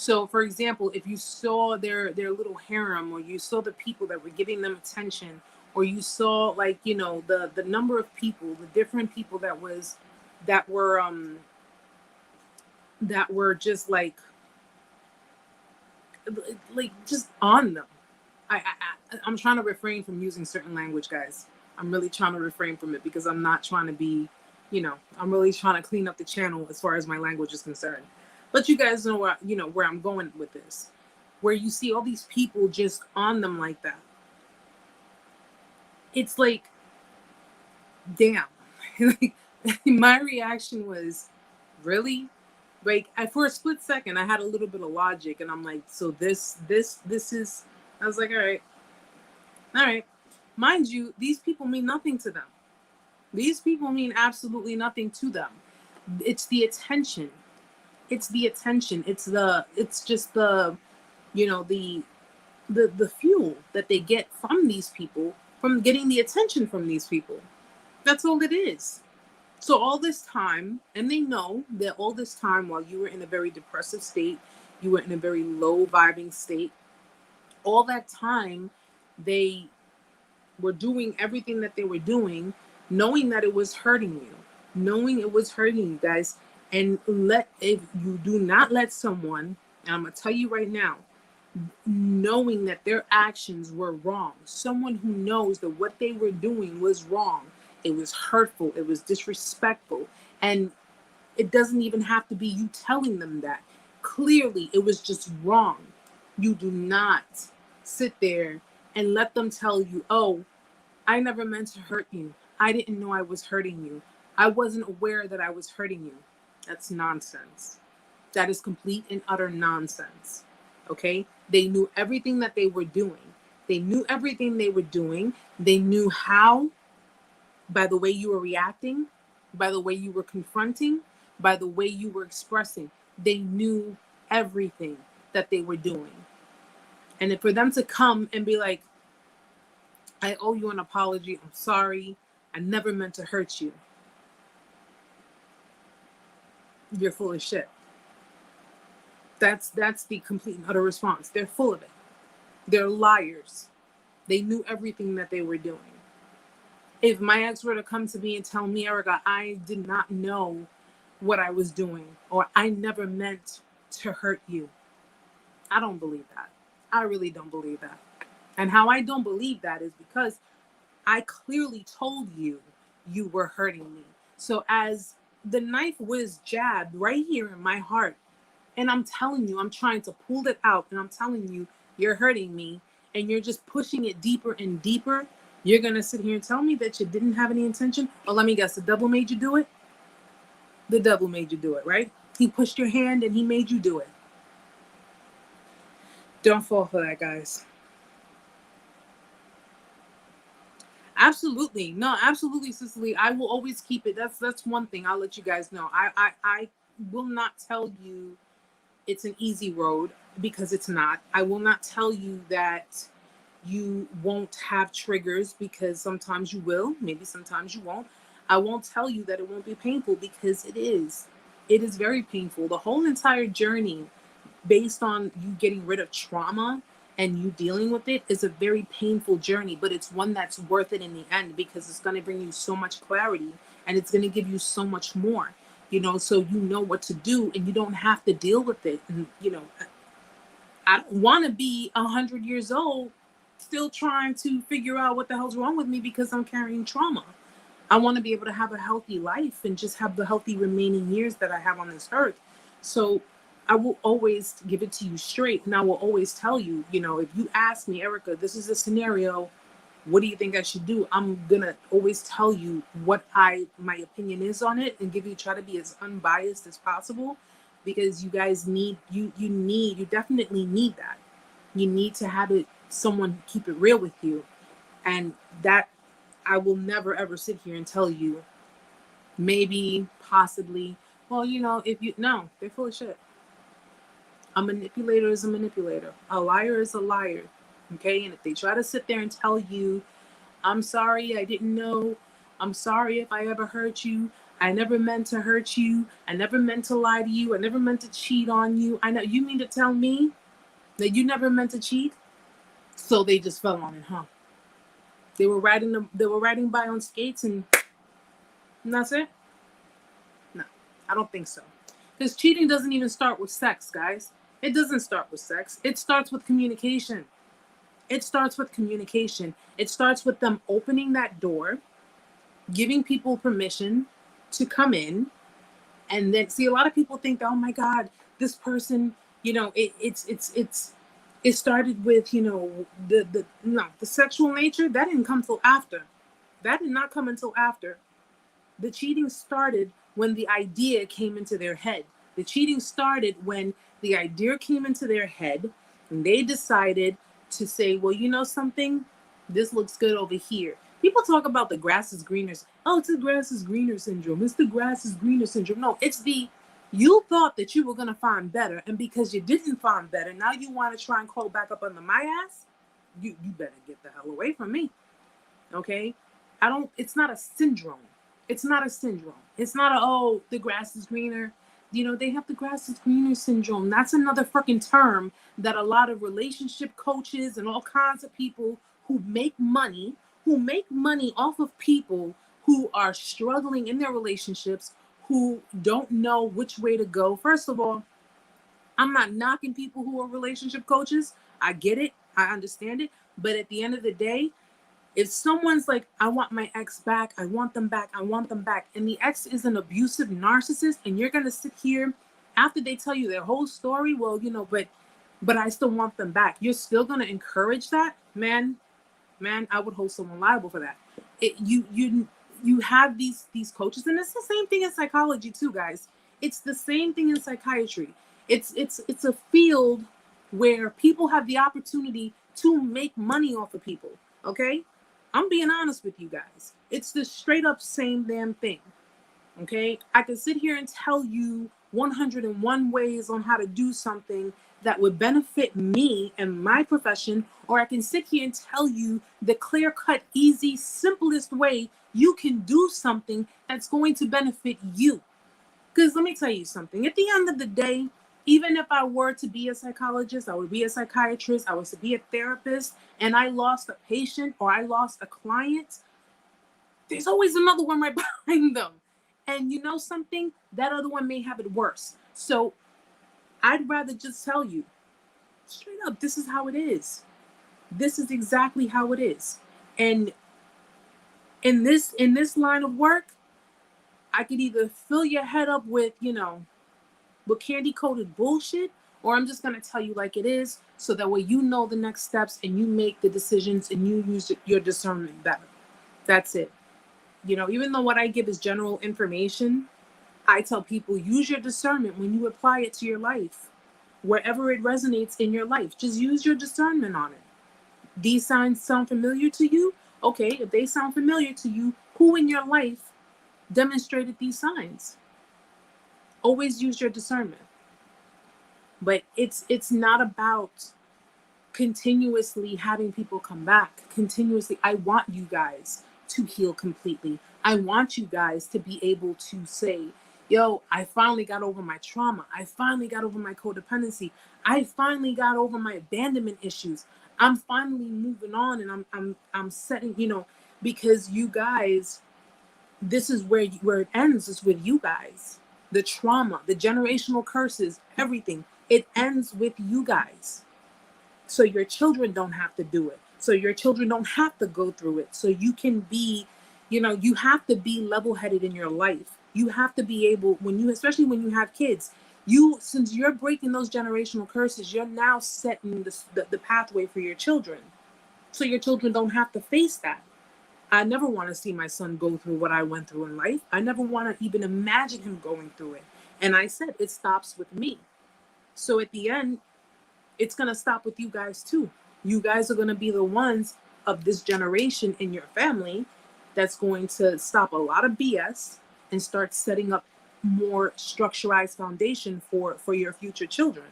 So, for example, if you saw their little harem, or you saw the people that were giving them attention, or you saw, like, you know, the number of people, the different people that were just like just on them. I'm trying to refrain from using certain language, guys. I'm really trying to refrain from it because I'm not trying to be, you know, I'm really trying to clean up the channel as far as my language is concerned. But you guys know where I'm going with this, where you see all these people just on them like that. It's like, damn. Like, my reaction was, really? Like, for a split second, I had a little bit of logic, and I'm like, so this is. I was like, all right. Mind you, these people mean nothing to them. These people mean absolutely nothing to them. It's the attention. It's the attention. It's just the, you know, the fuel that they get from these people, from getting the attention from these people. That's all it is. So all this time, and they know that all this time while you were in a very depressive state, you were in a very low vibing state, all that time they were doing everything that they were doing, knowing that it was hurting you, knowing it was hurting you guys. And if you do not let someone, and I'm going to tell you right now, knowing that their actions were wrong, someone who knows that what they were doing was wrong, it was hurtful, it was disrespectful, and it doesn't even have to be you telling them that. Clearly, it was just wrong. You do not sit there and let them tell you, oh, I never meant to hurt you. I didn't know I was hurting you. I wasn't aware that I was hurting you. That's nonsense. That is complete and utter nonsense. Okay? They knew everything that they were doing. They knew everything they were doing. They knew how, by the way you were reacting, by the way you were confronting, by the way you were expressing. They knew everything that they were doing. And for them to come and be like, I owe you an apology. I'm sorry. I never meant to hurt you. You're full of shit. That's the complete and utter response. They're full of it. They're liars. They knew everything that they were doing. If my ex were to come to me and tell me, Erica, I did not know what I was doing, or I never meant to hurt you, I don't believe that. I really don't believe that. And how I don't believe that is because I clearly told you you were hurting me. So as the knife was jabbed right here in my heart, and I'm telling you, I'm trying to pull it out, and I'm telling you, you're hurting me, and you're just pushing it deeper and deeper, you're going to sit here and tell me that you didn't have any intention? Well, let me guess, the devil made you do it? The devil made you do it, right? He pushed your hand and he made you do it. Don't fall for that, guys. Absolutely. No, absolutely, Cicely. I will always keep it. That's one thing I'll let you guys know. I will not tell you it's an easy road, because it's not. I will not tell you that you won't have triggers, because sometimes you will, maybe sometimes you won't. I won't tell you that it won't be painful, because it is. It is very painful. The whole entire journey, based on you getting rid of trauma and you dealing with it, is a very painful journey, but it's one that's worth it in the end, because it's going to bring you so much clarity, and it's going to give you so much more, so you know what to do, and you don't have to deal with it. And I don't want to be 100 years old still trying to figure out what the hell's wrong with me because I'm carrying trauma. I want to be able to have a healthy life and just have the healthy remaining years that I have on this earth. So I will always give it to you straight. And I will always tell you, if you ask me, Erica, this is a scenario, what do you think I should do? I'm going to always tell you what my opinion is on it, and try to be as unbiased as possible, because you guys you definitely need that. You need to have someone keep it real with you. And that I will never, ever sit here and tell you, maybe, possibly, well, no, they're full of shit. A manipulator is a manipulator. A liar is a liar. Okay. And if they try to sit there and tell you, I'm sorry, I didn't know. I'm sorry if I ever hurt you. I never meant to hurt you. I never meant to lie to you. I never meant to cheat on you. I know you mean to tell me that you never meant to cheat? So they just fell on it, huh? They were riding by on skates and that's it? No, I don't think so. Because cheating doesn't even start with sex, guys. It doesn't start with sex. It starts with communication. It starts with communication. It starts with them opening that door, giving people permission to come in, and then see a lot of people think, oh my God, this person, it started with, the sexual nature. That didn't come till after. That did not come until after. The cheating started when the idea came into their head. The cheating started when the idea came into their head and they decided to say, well, you know something? This looks good over here. People talk about the grass is greener. Oh, it's the grass is greener syndrome. It's the grass is greener syndrome. No, it's you thought that you were going to find better. And because you didn't find better, now you want to try and crawl back up under my ass? You better get the hell away from me. Okay? It's not a syndrome. It's not a syndrome. It's not the grass is greener. They have the grass is greener syndrome. That's another freaking term that a lot of relationship coaches and all kinds of people who make money off of people who are struggling in their relationships, who don't know which way to go. First of all, I'm not knocking people who are relationship coaches. I get it. I understand it. But at the end of the day, if someone's like, I want my ex back, I want them back, and the ex is an abusive narcissist, and you're going to sit here after they tell you their whole story, well, but I still want them back. You're still going to encourage that? Man, I would hold someone liable for that. You have these coaches, and it's the same thing in psychology too, guys. It's the same thing in psychiatry. It's a field where people have the opportunity to make money off of people, okay? I'm being honest with you guys. It's the straight up same damn thing. Okay? I can sit here and tell you 101 ways on how to do something that would benefit me and my profession, or I can sit here and tell you the clear-cut, easy, simplest way you can do something that's going to benefit you. Because let me tell you something. At the end of the day, even if I were to be a psychologist, I would be a psychiatrist, I was to be a therapist, and I lost a patient or I lost a client, there's always another one right behind them. And you know something? That other one may have it worse. So I'd rather just tell you straight up, this is how it is. This is exactly how it is. And in this line of work, I could either fill your head up with, with candy-coated bullshit, or I'm just going to tell you like it is, so that way you know the next steps and you make the decisions and you use your discernment better. That's it. Even though what I give is general information, I tell people use your discernment when you apply it to your life. Wherever it resonates in your life, just use your discernment on it. These signs sound familiar to you? Okay, if they sound familiar to you, who in your life demonstrated these signs? Always use your discernment. But it's not about continuously having people come back. Continuously, I want you guys to heal completely. I want you guys to be able to say, yo, I finally got over my trauma. I finally got over my codependency. I finally got over my abandonment issues. I'm finally moving on, and I'm setting, because you guys, this is where it ends, is with you guys. The trauma, the generational curses, everything, it ends with you guys. So your children don't have to do it. So your children don't have to go through it. So you can be, you have to be level-headed in your life. You have to be able, especially when you have kids, since you're breaking those generational curses, you're now setting the pathway for your children. So your children don't have to face that. I never want to see my son go through what I went through in life. I never want to even imagine him going through it. And I said, it stops with me. So at the end, it's going to stop with you guys too. You guys are going to be the ones of this generation in your family that's going to stop a lot of BS and start setting up more structurized foundation for your future children.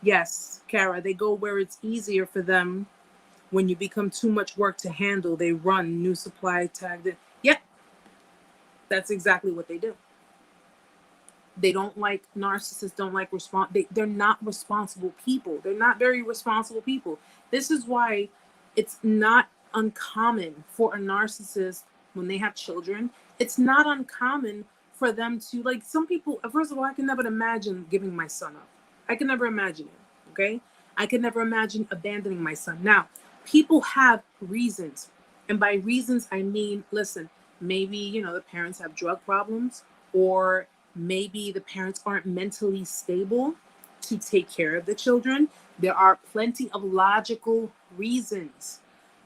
Yes, Kara, they go where it's easier for them. When you become too much work to handle, they run new supply tagged. Yep, that's exactly what they do. They don't like narcissists, don't like they're not responsible people. They're not very responsible people. This is why it's not uncommon for a narcissist when they have children. It's not uncommon for them to, like, some people, first of all, I can never imagine giving my son up. I can never imagine it. Okay. I can never imagine abandoning my son. Now, people have reasons. And by reasons, I mean, listen, maybe, the parents have drug problems, or maybe the parents aren't mentally stable to take care of the children. There are plenty of logical reasons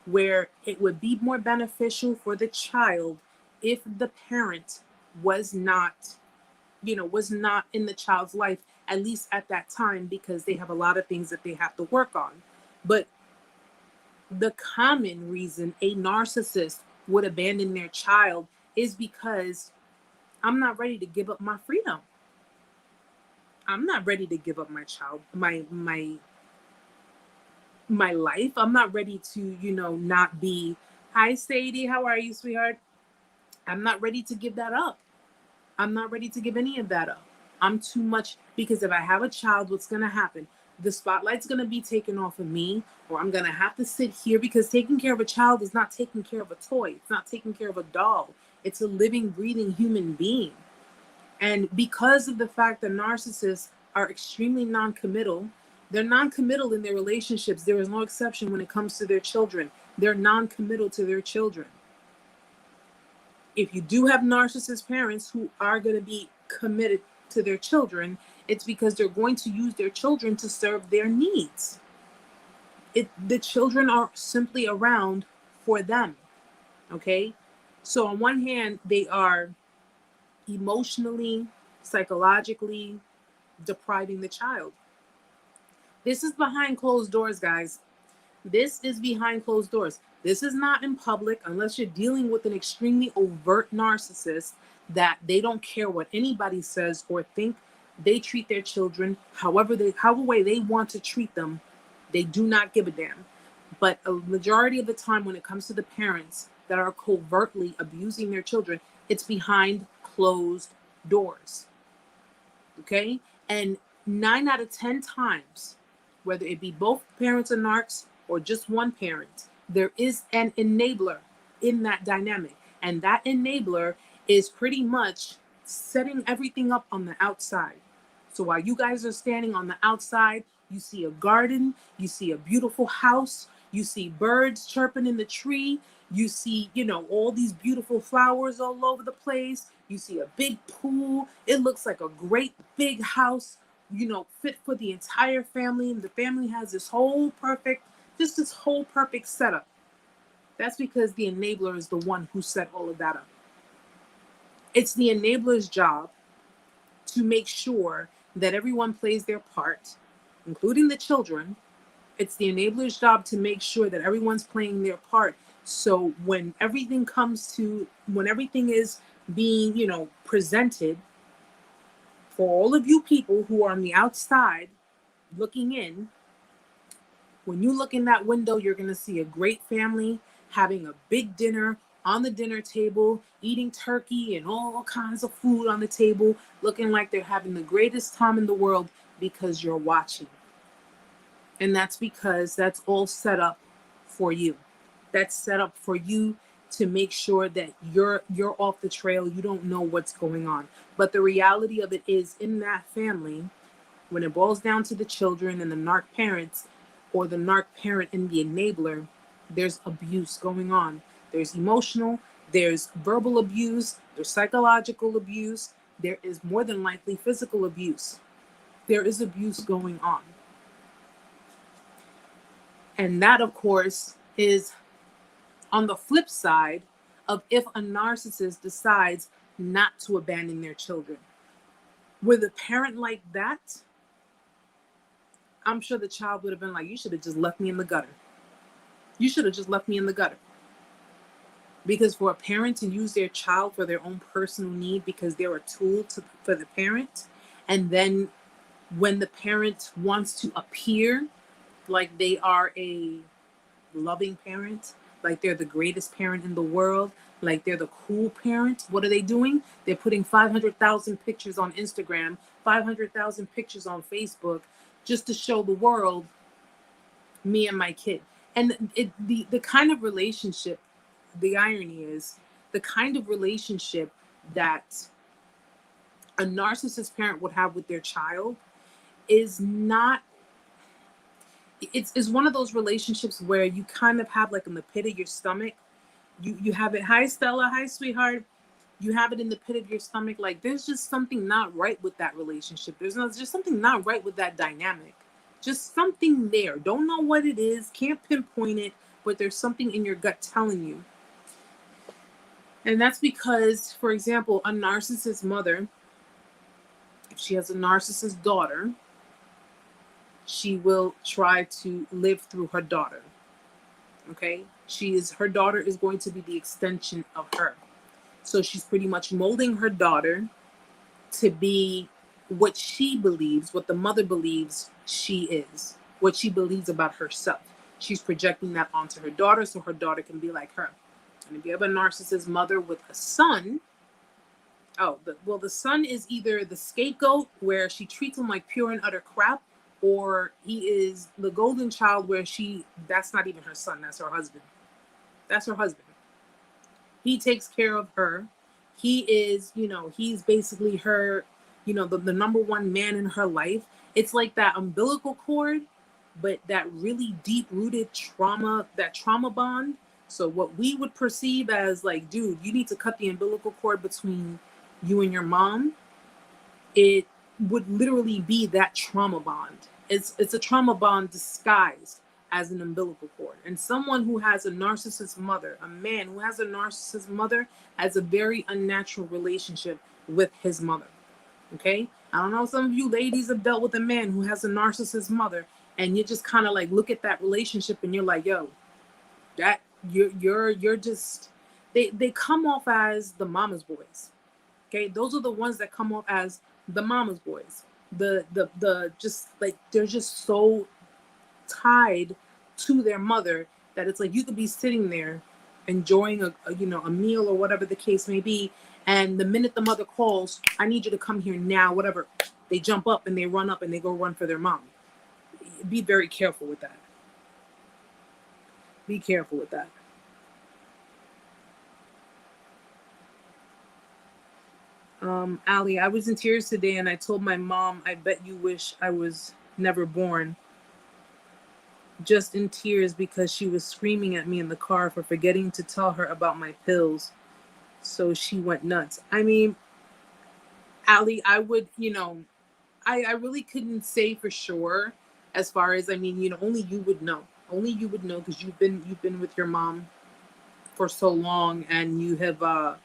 where it would be more beneficial for the child if the parent was not, was not in the child's life, at least at that time, because they have a lot of things that they have to work on. But the common reason a narcissist would abandon their child is because I'm not ready to give up my freedom. I'm not ready to give up my child, my life. I'm not ready to, not be, hi Sadie, how are you, sweetheart? I'm not ready to give that up. I'm not ready to give any of that up. I'm too much, because if I have a child, what's going to happen? The spotlight's going to be taken off of me, or I'm going to have to sit here, because taking care of a child is not taking care of a toy. It's not taking care of a doll. It's a living, breathing human being. And because of the fact that narcissists are extremely non-committal, they're non-committal in their relationships. There is no exception when it comes to their children. They're non-committal to their children. If you do have narcissist parents who are going to be committed to their children, it's because they're going to use their children to serve their needs. The children are simply around for them. Okay? So on one hand, they are emotionally, psychologically depriving the child. This is behind closed doors, guys. This is behind closed doors. This is not in public unless you're dealing with an extremely overt narcissist that they don't care what anybody says or think. They treat their children however way they want to treat them. They do not give a damn. But a majority of the time when it comes to the parents that are covertly abusing their children, it's behind closed doors. Okay? And 9 out of 10 times, whether it be both parents are narcs or just one parent, there is an enabler in that dynamic. And that enabler is pretty much setting everything up on the outside. So while you guys are standing on the outside, you see a garden, you see a beautiful house, you see birds chirping in the tree, you see, all these beautiful flowers all over the place. You see a big pool. It looks like a great big house, fit for the entire family. And the family has this whole perfect setup. That's because the enabler is the one who set all of that up. It's the enabler's job to make sure that everyone plays their part, including the children. It's the enabler's job to make sure that everyone's playing their part. So when everything is being, presented for all of you people who are on the outside looking in, when you look in that window, you're going to see a great family having a big dinner on the dinner table, eating turkey and all kinds of food on the table, looking like they're having the greatest time in the world because you're watching. And that's because that's all set up for you. That's set up for you to make sure that you're off the trail. You don't know what's going on. But the reality of it is, in that family, when it boils down to the children and the narc parents, or the narc parent and the enabler, there's abuse going on. There's emotional, there's verbal abuse, there's psychological abuse, there is more than likely physical abuse. There is abuse going on. And that, of course, is on the flip side of if a narcissist decides not to abandon their children. With a parent like that, I'm sure the child would have been like, you should have just left me in the gutter. You should have just left me in the gutter. Because for a parent to use their child for their own personal need because they're a tool for the parent, and then when the parent wants to appear like they are a loving parent, like they're the greatest parent in the world, like they're the cool parent, what are they doing? They're putting 500,000 pictures on Instagram, 500,000 pictures on Facebook, just to show the world me and my kid. And the kind of relationship, the irony is, the kind of relationship that a narcissist parent would have with their child is not, it's one of those relationships where you kind of have, like, in the pit of your stomach, you have it, hi Stella, hi sweetheart, you have it in the pit of your stomach, like there's just something not right with that relationship. There's just something not right with that dynamic. Just something there. Don't know what it is, can't pinpoint it, but there's something in your gut telling you. And that's because, for example, a narcissist mother, if she has a narcissist daughter, she will try to live through her daughter. Okay? Her daughter is going to be the extension of her. So she's pretty much molding her daughter to be what she believes, what the mother believes she is, what she believes about herself. She's projecting that onto her daughter so her daughter can be like her. And if you have a narcissist mother with a son, the son is either the scapegoat where she treats him like pure and utter crap, or he is the golden child where that's not even her son, that's her husband. That's her husband. He takes care of her. He is, he's basically her, the number one man in her life. It's like that umbilical cord, but that really deep-rooted trauma, that trauma bond. So what we would perceive as like, dude, you need to cut the umbilical cord between you and your mom, it would literally be that trauma bond. It's a trauma bond disguised as an umbilical cord. And someone who has a narcissist mother, a man who has a narcissist mother, has a very unnatural relationship with his mother. Okay? I don't know, some of you ladies have dealt with a man who has a narcissist mother, and you just kind of like look at that relationship and you're like, yo, that you're just, they come off as the mama's boys. Okay? Those are the ones that come off as the mama's boys. The just like, they're just so tied to their mother that it's like you could be sitting there enjoying a meal or whatever the case may be, and the minute the mother calls, I need you to come here now, whatever, they jump up and they run up and they go run for their mom. Be very careful with that. Be careful with that. Ali, I was in tears today and I told my mom, I bet you wish I was never born. Just in tears because she was screaming at me in the car for forgetting to tell her about my pills. So she went nuts. I mean, Ali, I would, I really couldn't say for sure as far as, I mean, only you would know. Only you would know because you've been with your mom for so long and you have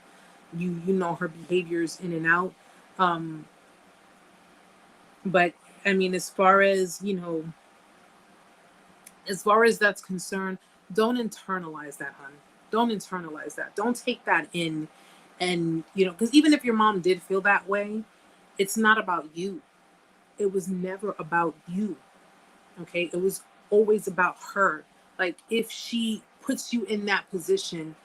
you know her behaviors in and out. But I mean, as far as that's concerned, don't internalize that, hon. Don't internalize that. Don't take that in. And, because even if your mom did feel that way, it's not about you. It was never about you. Okay? It was always about her. Like, if she puts you in that position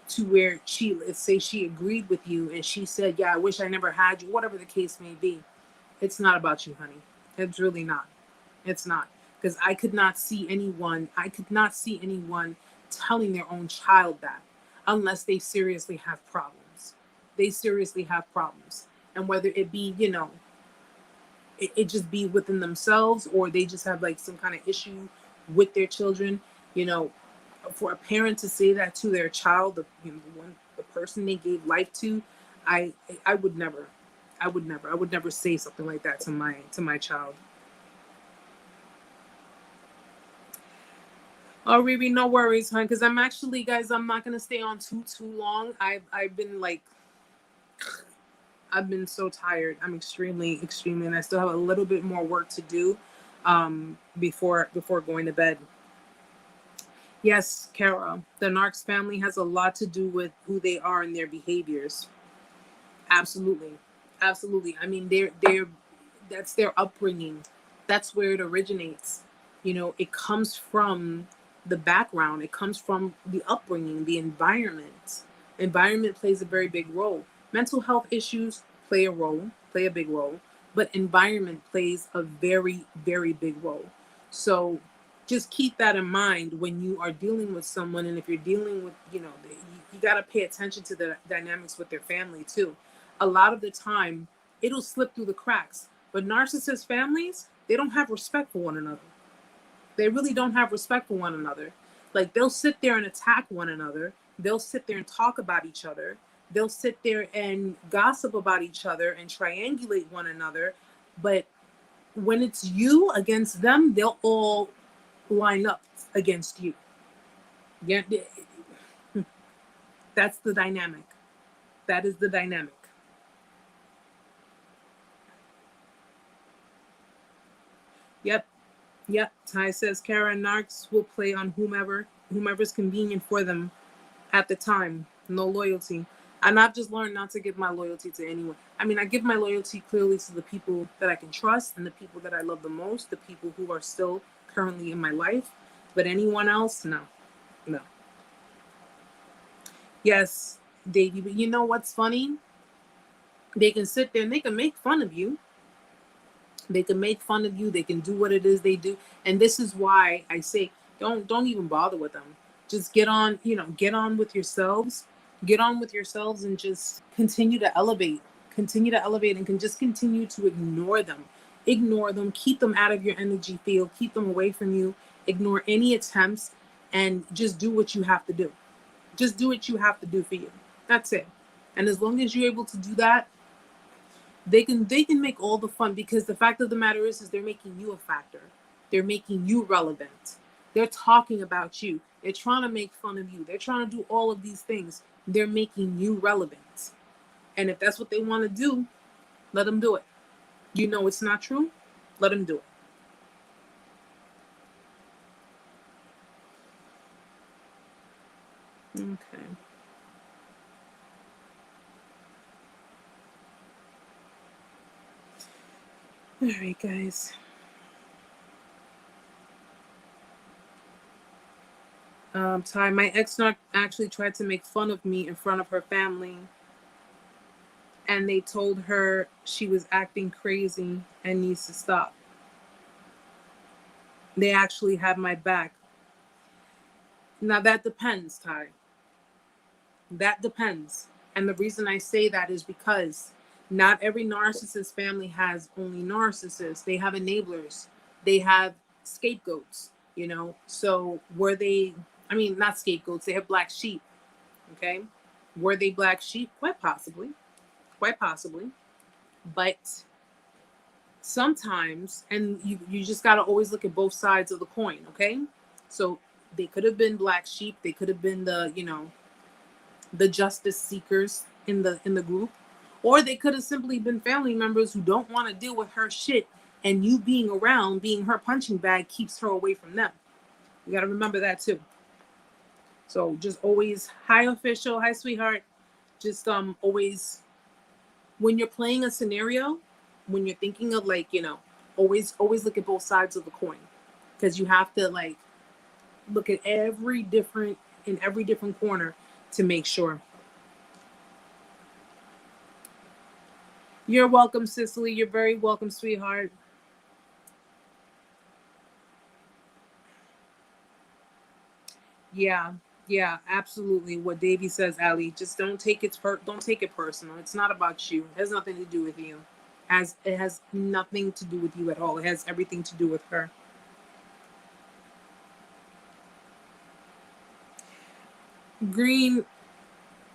to where let's say she agreed with you and she said, yeah, I wish I never had you, whatever the case may be, it's not about you, honey. It's really not. It's not. Because I could not see anyone telling their own child that unless they seriously have problems. They seriously have problems. And whether it be, it just be within themselves or they just have like some kind of issue with their children, for a parent to say that to their child, the person they gave life to, I would never say something like that to my child. Oh, Riri, no worries, hon, because I'm actually, guys, I'm not going to stay on too long. I've been so tired. I'm extremely, and I still have a little bit more work to do before going to bed. Yes, Kara, the Narcs family has a lot to do with who they are and their behaviors. Absolutely. I mean, that's their upbringing. That's where it originates. You know, it comes from the background. It comes from the upbringing, the environment. Environment plays a very big role. Mental health issues play a big role, but environment plays a very, very big role. So just keep that in mind when you are dealing with someone. And if you're dealing with, you got to pay attention to the dynamics with their family too. A lot of the time, it'll slip through the cracks. But narcissist families, they don't have respect for one another. They really don't have respect for one another. Like, they'll sit there and attack one another. They'll sit there and talk about each other. They'll sit there and gossip about each other and triangulate one another. But when it's you against them, they'll all line up against you. Yeah, that's the dynamic. That is the dynamic. Yep. Ty says Kara and Narcs will play on whomever's convenient for them at the time. No loyalty. And I've just learned not to give my loyalty to anyone. I mean, I give my loyalty clearly to the people that I can trust and the people that I love the most, the people who are still currently in my life. But anyone else, no. Yes, Davey, but you know what's funny? They can sit there and they can make fun of you. They can make fun of you. They can do what it is they do. And this is why I say, don't even bother with them. Just get on with yourselves. Get on with yourselves and just continue to elevate. Continue to elevate and can just continue to ignore them. Ignore them. Keep them out of your energy field. Keep them away from you. Ignore any attempts and just do what you have to do. Just do what you have to do for you. That's it. And as long as you're able to do that, they can make all the fun, because the fact of the matter is they're making you a factor. They're making you relevant. They're talking about you. They're trying to make fun of you. They're trying to do all of these things. They're making you relevant. And if that's what they want to do, let them do it. You know it's not true. Let them do it. Okay. All right, guys. Ty, my ex-narc actually tried to make fun of me in front of her family, and they told her she was acting crazy and needs to stop. They actually have my back. Now that depends, Ty. That depends. And the reason I say that is because not every narcissist family has only narcissists. They have enablers. They have scapegoats, So were they, not scapegoats, they have black sheep, okay? Were they black sheep? Quite possibly. But sometimes, and you just got to always look at both sides of the coin, okay? So they could have been black sheep. They could have been the justice seekers in the group, or they could have simply been family members who don't want to deal with her shit, and you being around, being her punching bag, keeps her away from them. You got to remember that too. So just always, hi official, hi sweetheart, just always, when you're playing a scenario, when you're thinking of always look at both sides of the coin, because you have to look at every different corner to make sure. You're welcome, Cicely. You're very welcome, sweetheart. Yeah, absolutely. What Davey says, Ali, just don't take it personal. It's not about you. It has nothing to do with you. It has nothing to do with you at all. It has everything to do with her. Green,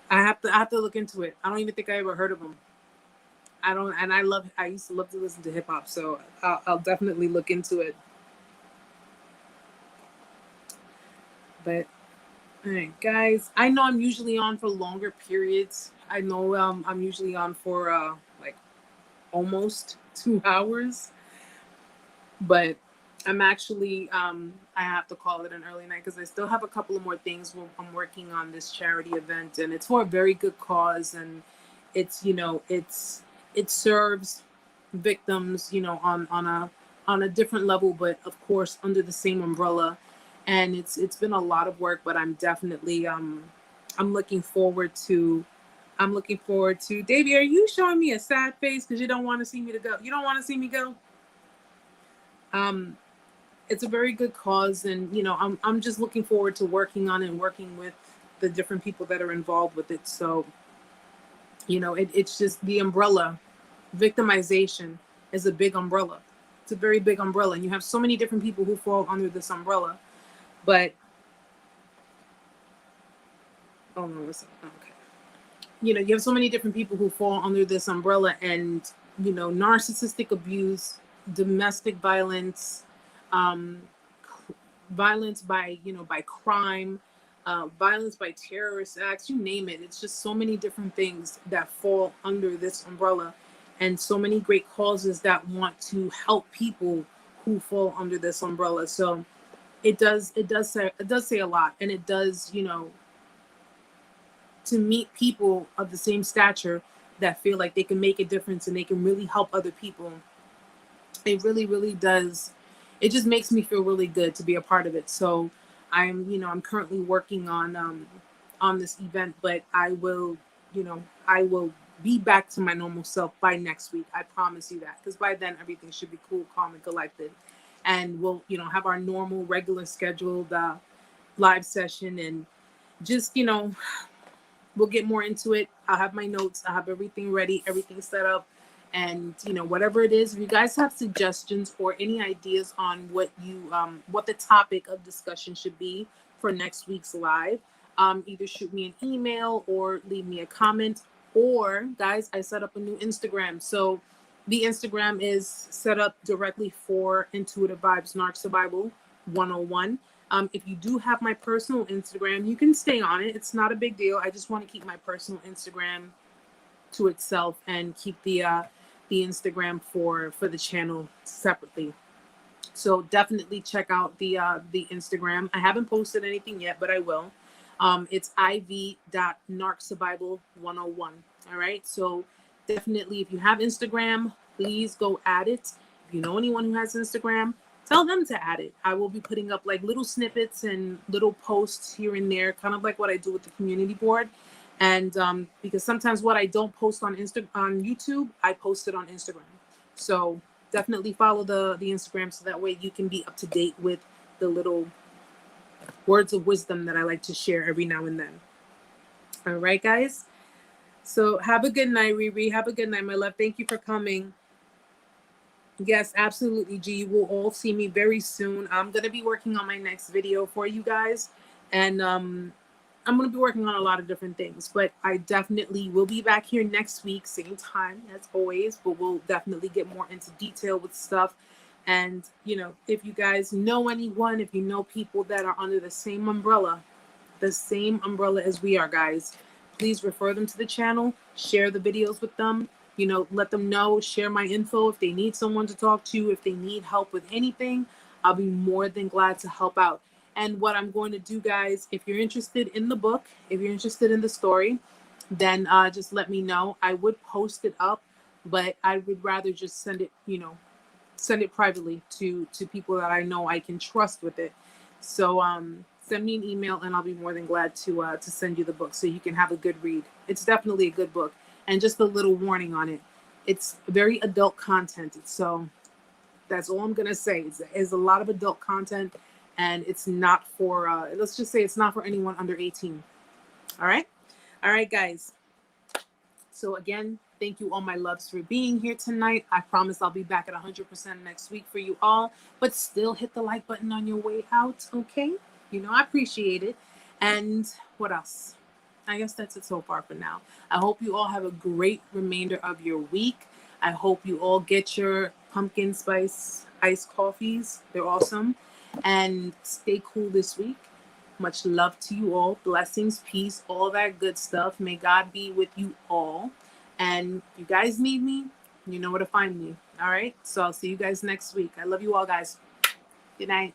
I have to look into it. I don't even think I ever heard of him. I used to love to listen to hip hop, so I'll definitely look into it. But all right, guys, I know I'm usually on for longer periods. I know I'm usually on for almost 2 hours, but I'm actually I have to call it an early night because I still have a couple of more things where I'm working on this charity event, and it's for a very good cause, and it's it serves victims, you know, on a different level, but of course under the same umbrella. And it's been a lot of work, but I'm definitely I'm looking forward to Davey, are you showing me a sad face because you don't want to see me to go? You don't want to see me go? It's a very good cause, and you know, I'm just looking forward to working on it and working with the different people that are involved with it. So, you know, it's just the umbrella. Victimization is a big umbrella. It's a very big umbrella, and you have so many different people who fall under this umbrella. But oh no, okay. You know, you have so many different people who fall under this umbrella, and you know, narcissistic abuse, domestic violence, violence by, you know, by crime, violence by terrorist acts, you name it. It's just so many different things that fall under this umbrella, and so many great causes that want to help people who fall under this umbrella. So it does say a lot, and it does, you know, to meet people of the same stature that feel like they can make a difference and they can really help other people. It really, really does. It just makes me feel really good to be a part of it. So I'm currently working on this event, but I will be back to my normal self by next week. I promise you that, because by then everything should be cool, calm, and collected, and we'll, you know, have our normal, regular scheduled live session, and just, you know, we'll get more into it. I'll have my notes. I'll have everything ready, everything set up. And, you know, whatever it is, if you guys have suggestions or any ideas on what the topic of discussion should be for next week's live, either shoot me an email or leave me a comment. Or, guys, I set up a new Instagram. So the Instagram is set up directly for Intuitive Vibes Narc Survival 101. If you do have my personal Instagram, you can stay on it. It's not a big deal. I just want to keep my personal Instagram to itself and keep the Instagram for the channel separately. So definitely check out the Instagram. I haven't posted anything yet, but I will. It's iv.narcsurvival101. All right. So definitely, if you have Instagram, please go add it. If you know anyone who has Instagram, tell them to add it. I will be putting up like little snippets and little posts here and there, kind of like what I do with the community board. And because sometimes what I don't post on YouTube, I post it on Instagram. So definitely follow the Instagram, so that way you can be up to date with the little words of wisdom that I like to share every now and then. All right, guys. So have a good night, Riri. Have a good night, my love. Thank you for coming. Yes, absolutely, G. You will all see me very soon. I'm going to be working on my next video for you guys. And I'm going to be working on a lot of different things. But I definitely will be back here next week, same time as always. But we'll definitely get more into detail with stuff. And, you know, if you guys know anyone, if you know people that are under the same umbrella as we are, guys, please refer them to the channel, share the videos with them, you know, let them know, share my info. If they need someone to talk to, if they need help with anything, I'll be more than glad to help out. And what I'm going to do, guys, if you're interested in the book, if you're interested in the story, then just let me know. I would post it up, but I would rather just send it privately to people that I know I can trust with it. So send me an email and I'll be more than glad to send you the book so you can have a good read. It's definitely a good book. And just a little warning on it. It's very adult content. So that's all I'm going to say. It's a lot of adult content, and it's not for, let's just say it's not for anyone under 18. All right. All right, guys. So again, thank you all my loves for being here tonight. I promise I'll be back at 100% next week for you all, but still hit the like button on your way out. Okay. You know, I appreciate it. And what else? I guess that's it so far for now. I hope you all have a great remainder of your week. I hope you all get your pumpkin spice iced coffees. They're awesome. And stay cool this week. Much love to you all. Blessings, peace, all that good stuff. May God be with you all. And if you guys need me, you know where to find me. All right? So I'll see you guys next week. I love you all, guys. Good night.